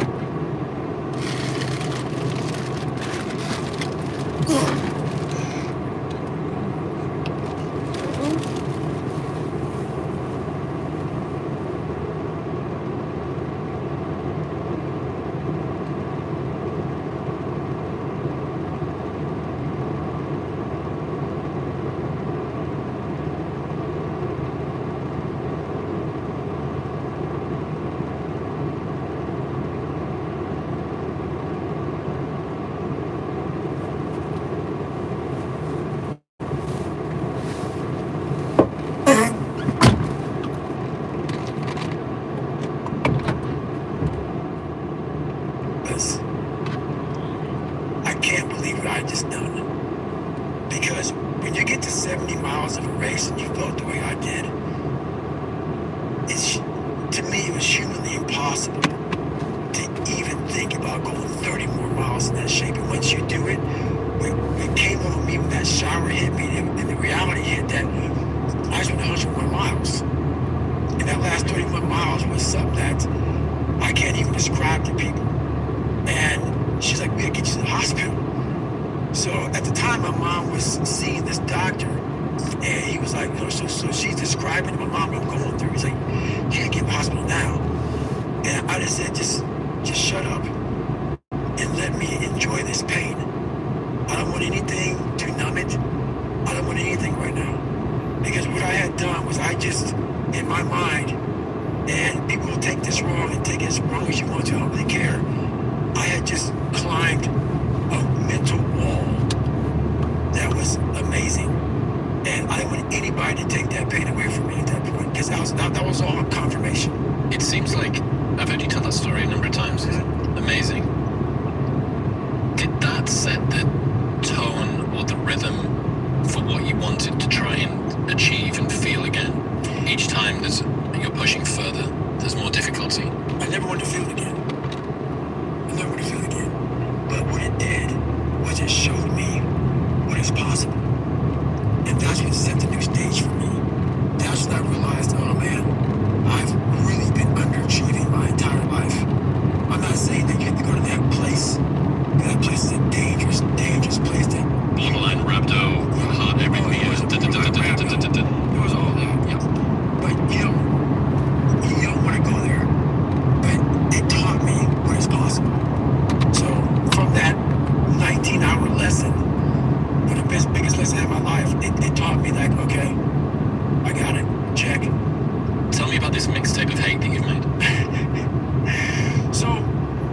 S2: this. I can't believe what I just done. Because when you get to 70 miles of a race and you felt the way I did, to me, it was humanly impossible to even think about going 30 more miles in that shape. And once you do it, it came over me when that shower hit me, and the reality hit that I just went 101 miles. And that last 31 miles was something that I can't even describe to people. And she's like, we gotta get you to the hospital. So at the time, my mom was seeing this doctor, and he was like, so she's describing to my mom what I'm going through. He's like, you can't get to the hospital now. And I just said, just shut up and let me enjoy this pain. I don't want anything to numb it. I don't want anything right now. Because what I had done was I just, in my mind, and people will take this wrong and take it as wrong as you want to, I don't really care. I had just climbed a mental wall amazing. And I didn't want anybody to take that pain away from me at that point, because that was all confirmation.
S3: It seems like I've heard you tell that story a number of times. It's amazing. Did that set the tone or the rhythm for what you wanted to try and achieve and feel again? Each time you're pushing further, there's more difficulty.
S2: I never wanted to feel it again. But what it did was it showed me what is possible. And that's what set the new stage for me. That's when I realized, oh man, I've really been underachieving my entire life. I'm not saying that you have to go to that place. That place is a dangerous, dangerous place.
S3: Borderline, rhabdo, heart, everything.
S2: It was all that.
S3: Yeah.
S2: But you don't want to go there. But it taught me what is possible. So from that 19-hour lesson, for the biggest lesson in my life, it taught me like, okay, I got it. Check.
S3: Tell me about this mixtape of hate that you've made.
S2: So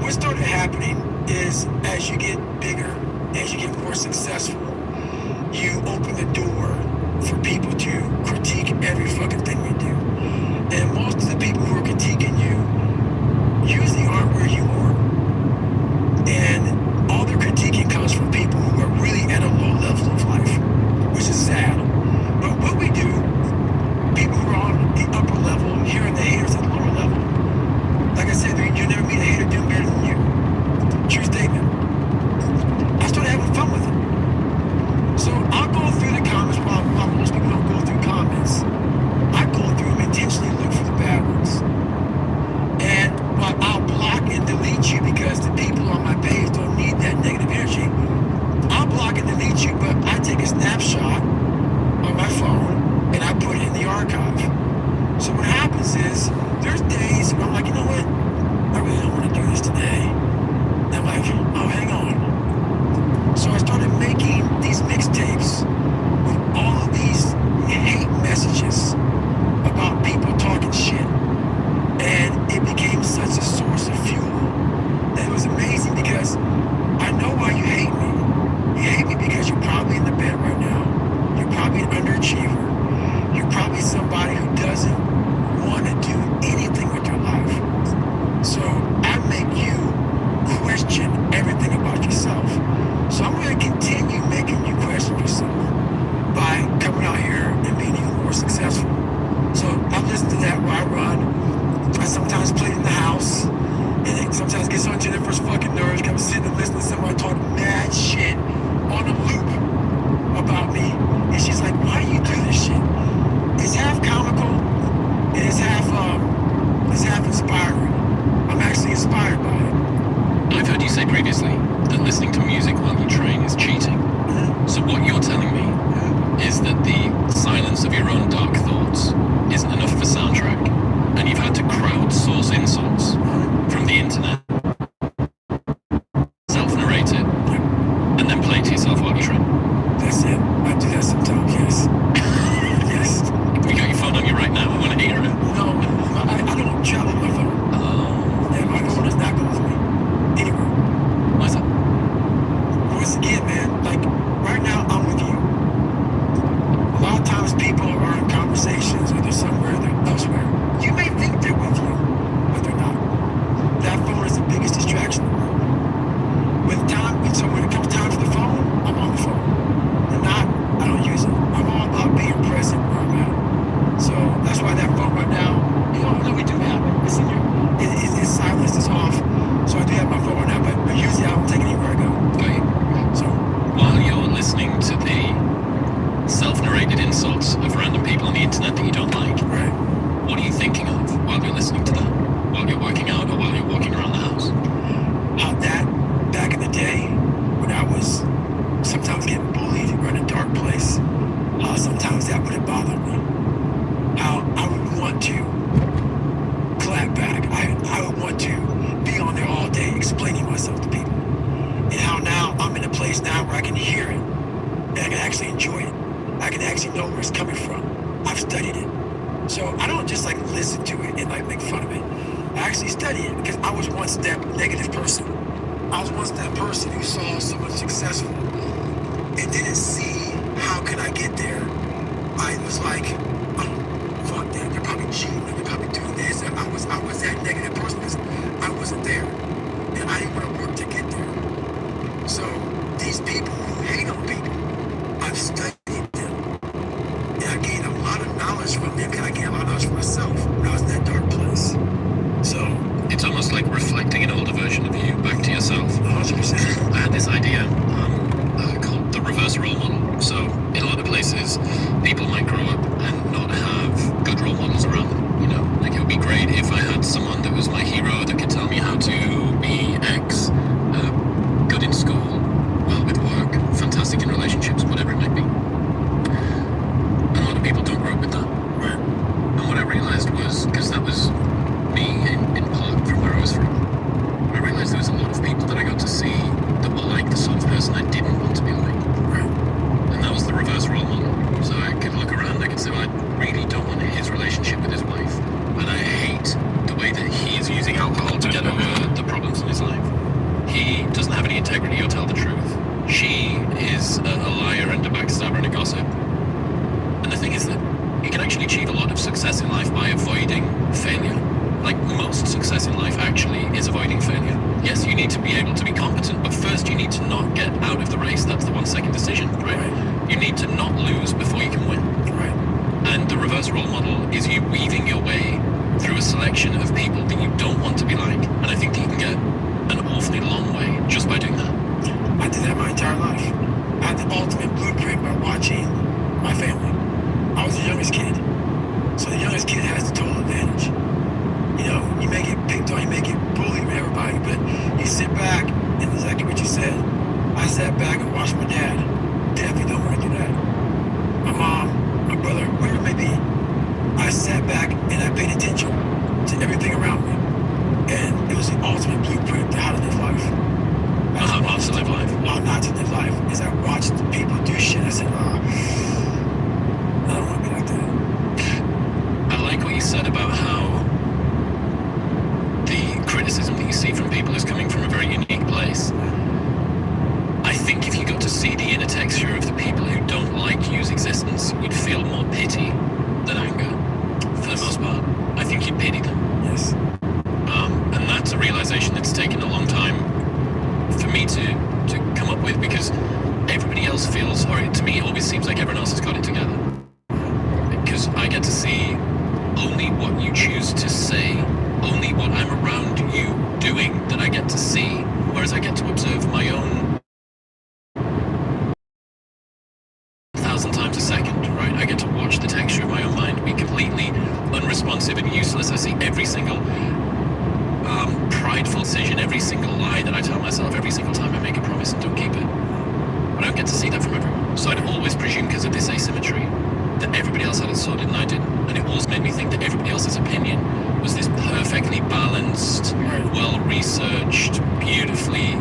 S2: what started happening is, as you get bigger, as you get more successful, you open the door for people to critique every fucking thing you do. And most of the people who are critiquing you usually aren't where you are. And all the critiquing comes from people who are really at a low level of life, which is sad. But what we do, people who are on the upper level, hearing the haters at the lower level, like I said, you never meet a hater doing better than you. True statement. I started having fun with it. So I'll go through the comments while most people don't go through comments. I go through them intentionally, look for the bad ones. And while I'll block and delete you because the people on my page don't need that negative energy, I'll block and delete you, but I take a snapshot on my phone and I put it in the archive. So what happens is, there's days where I'm like, you know what? I really don't want to do this today. And I'm like, oh, hang on. So I started making these mixtapes with all of these hate messages about people talking shit. And it became such a source of fuel that it was amazing, because I know why you hate me. You hate me because you're probably in the bed right now. You're probably an underachiever. You're probably somebody who doesn't want to do anything with your life. So I make you question everything about yourself. So I'm going to continue making you question yourself by coming out here and being even more successful. So I listen to that while I run. I sometimes play it in the house, and it sometimes gets on Jennifer's fucking nerves. I'm sitting and listening to somebody talk mad shit on a loop about me, and she's like, "Why do you do this shit?" It's half comical, and it's half inspiring. I'm actually inspired by it.
S3: I've heard you say previously that listening to music while you train is cheating. So what you're telling me is that the silence of your own dark thoughts isn't enough of a soundtrack, and you've had to crowdsource insults from the internet, self-narrate it, and then play it to yourself while you train.
S2: That's it. I do that sometimes, yes. Yes.
S3: We got your phone on you right now. I want to hear it.
S2: No, I don't travel with my phone. Yeah, my phone does not go with me anywhere.
S3: Why's that?
S2: Once again, man, like right now I'm with you. A lot of times people are in conversations, or they're somewhere, they're elsewhere. You may think they're with you, but they're not. That phone is the biggest distraction in the world. So when it comes time for the phone, I'm on the phone. When not, I don't use it. I'm all about being present where I'm at. So that's why that phone right now, no, we do have it. It's in your, it's silenced, it's off. So I do have my phone right now, but usually I don't take it anywhere I go.
S3: Got you.
S2: So
S3: While you're listening to the self-narrated insults of random people on the internet that you don't like,
S2: right.
S3: what are you thinking of while you're listening to that? While you're working out or while you're walking around the house?
S2: How that, back in the day, when I was sometimes getting bullied or in a dark place, how sometimes that would have bothered me. How I would want to clap back. I would want to be on there all day explaining myself to people. And how now I'm in a place now where I can hear it, and I can actually enjoy it. I can actually know where it's coming from. I've studied it. So I don't just like listen to it and like make fun of it. I actually study it, because I was once that negative person. I was once that person who saw someone successful and didn't see how can I've studied them. And I gained a lot of knowledge from them, because I gained a lot of knowledge for myself when I was in that dark place. So,
S3: It's almost like reflecting an older version of you back to yourself.
S2: 100%.
S3: I had this idea called the reverse role model. So in a lot of places, people might grow up and not have good role models around them. You know, like it would be great if I had someone that was my hero that could tell me how to be X, good in school, well with work, fantastic in relationships, whatever it might be. And a lot of people don't grow up with that.
S2: Right.
S3: And what I realized was, because that was me in part from where I was from, I realized there was a lot of people that I got to see that were like the sort of person I didn't want to be like.
S2: Right.
S3: And that was the reverse role model. So I could look around and I could say, well, I really don't want his relationship with his wife. And I hate the way that he is using alcohol to get over the problems in his life. He doesn't have any integrity or tell the truth. She is a liar and a backstabber and a gossip. And the thing is that you can actually achieve a lot of success in life by avoiding failure. Like most success in life actually is avoiding failure. Yes, you need to be able to be competent, but first you need to not get out of the race. That's the 1 second decision, right? You need to not lose before you can win.
S2: Right.
S3: And the reverse role model is you weaving your way through a selection of people that you don't want to be like. And I think that you can get an awfully long way just by doing that.
S2: I did that my entire life. I had the ultimate blueprint by watching my family. I was the youngest kid. So the youngest kid has the total advantage. You know, you may get picked on, you may get bullied with everybody, but you sit back, and exactly what you said. I sat back and watched my dad. Definitely don't want to do that. My mom, my brother, whoever it may be. I sat back and I paid attention to everything around me. And it was the ultimate blueprint to how to live life.
S3: How not to live life.
S2: How not to live life. As I watched people do shit, I said, I don't want to be like that.
S3: I like what you said about how the criticism that you see from people is coming from a very unique place. I think if you got to see the inner texture of the people who don't like you's existence, you'd feel more pity than anger, for the most part. I think you'd pity them.
S2: Yes.
S3: And that's a realization that's taken a long time for me to come up with, because everybody else feels, or to me it always seems like everyone else has got it together. Because I get to see only what you choose to say, only what I'm around you doing that I get to see, whereas I get to observe my own 1,000 times a second, right? I get to watch the texture of my own mind be completely unresponsive and useless. I see every single prideful decision, every single lie that I tell myself, every single time I make a promise and don't keep it. But I don't get to see that from everyone. So I'd always presume, because of this asymmetry, that everybody else had it sorted and I didn't. And it always made me think that everybody else's opinion was this perfectly balanced, well-researched, beautifully.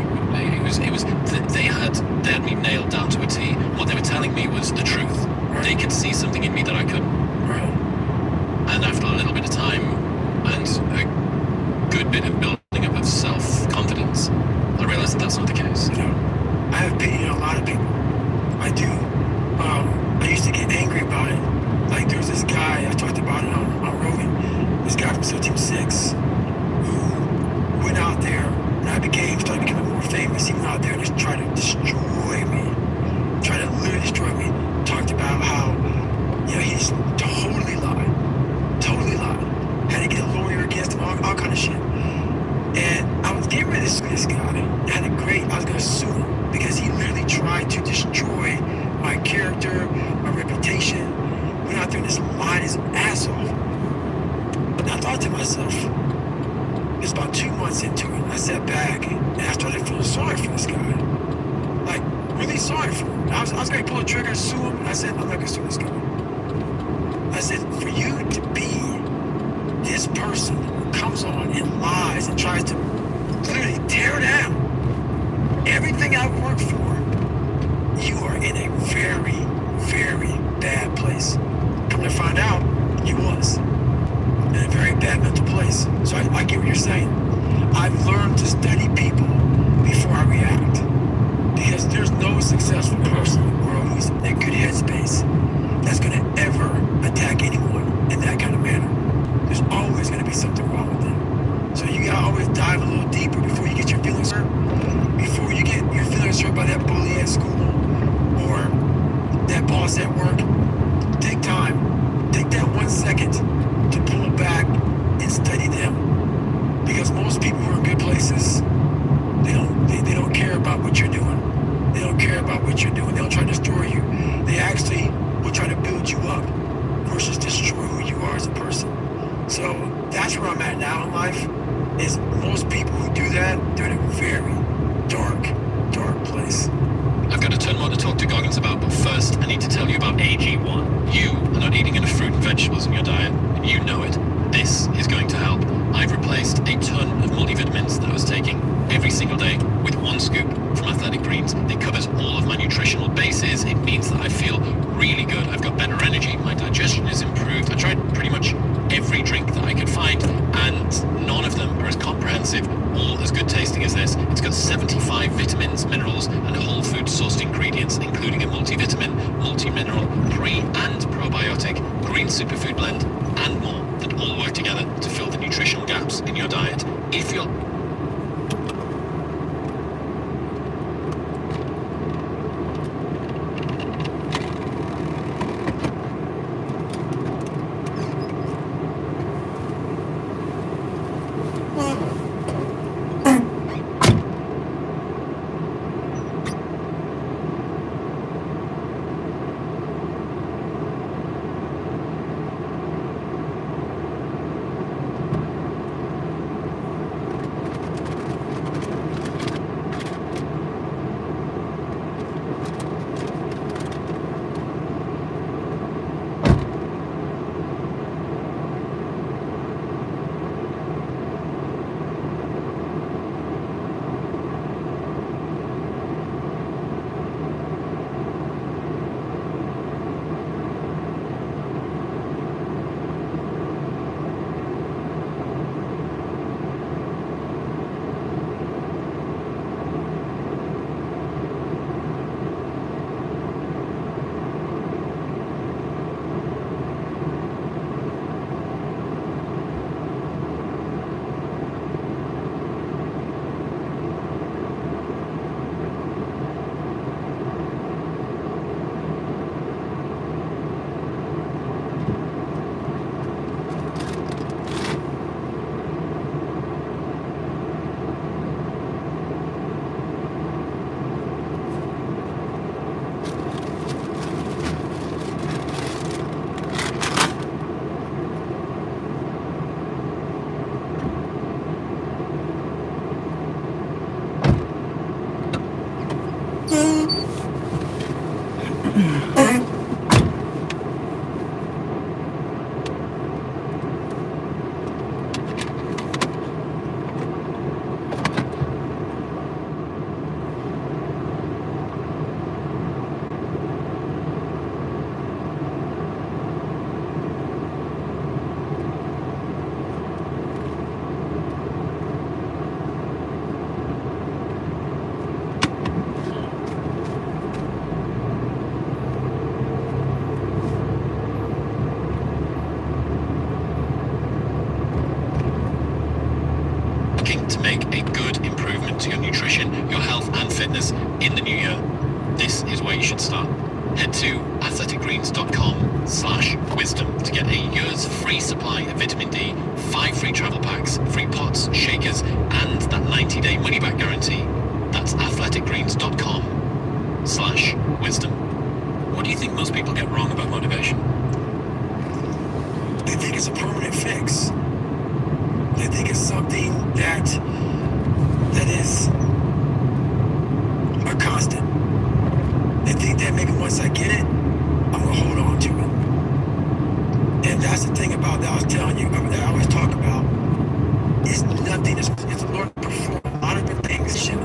S3: They had me nailed down to a T. What they were telling me was the truth. They could see something in me that I couldn't.
S2: Right.
S3: And after a little bit of time and a good bit of building up of self-confidence, I realized that that's not the case.
S2: You know, I have pity on a lot of people. I do. I used to get angry about it. Like, there was this guy, I talked about it on Rogan, this guy from 13-6, who went out there, and started becoming more famous. He went out there and just tried to destroy me. Tried to literally destroy me. Talked about how, you know, he's totally lied. Totally lied. Had to get a lawyer against him, all kind of shit. And I was getting ready to sue this guy. I was going to sue him because he literally tried to destroy my character, my reputation. Went out there and just lied his ass off. And I thought to myself, it was about 2 months into it, I sat back and I started feeling sorry for this guy. Like, really sorry for him. I was going to pull a trigger, sue him, and I said, I'm not going to sue this guy. I said, for you to be this person who comes on and lies and tries to literally tear down everything I've worked for, you are in a very, very bad place. Come to find out, he was in a very bad mental place. So I get what you're saying. I've learned to study people before I react. Because there's no successful person in the world who's in a good headspace that's going to ever attack anyone in that kind of manner. There's always going to be something wrong with them. So you got to always dive a little deeper before you get your feelings hurt. Before you get your feelings hurt by that bully at school or boss at work, take time. Take that 1 second to pull back and study them. Because most people who are in good places, they don't care about what you're doing. They don't care about what you're doing. They don't try to destroy you. They actually will try to build you up versus destroy who you are as a person. So that's where I'm at now in life, is most people who do that, they're in a very dark place.
S3: I've got a ton more to talk to Goggins about, but first I need to tell you about AG1. You are not eating enough fruit and vegetables in your diet, and you know it. This is going to help. I've replaced a ton of multivitamins that I was taking every single day with 1 scoop from Athletic Greens. It covers all of my nutritional bases. It means that I feel really good. I've got better energy. My digestion is improved. I tried pretty much every drink that I could find, and none of them are as comprehensive or as good tasting as this. It's got 75 vitamins, minerals, and whole food sourced ingredients, including a multivitamin, multi-mineral, pre- and probiotic, green superfood blend, and more, that all work together to fill the nutritional gaps in your diet. If you're fitness in the new year, this is where you should start. Head to athleticgreens.com/wisdom to get a year's free supply of vitamin D, 5 free travel packs, free pots, shakers, and that 90-day money-back guarantee. That's athleticgreens.com/wisdom. What do you think most people get wrong about motivation?
S2: They think it's a permanent fix. They think it's something that is a constant. They think that maybe once I get it, I'm gonna hold on to it. And that's the thing about that I was telling you, that I always talk about. It's nothing, it's learning to perform a lot of different things to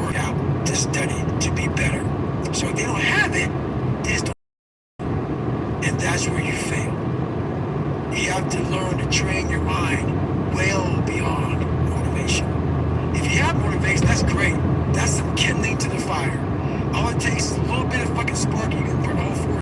S2: work out, to study, to be better. So if they don't have it,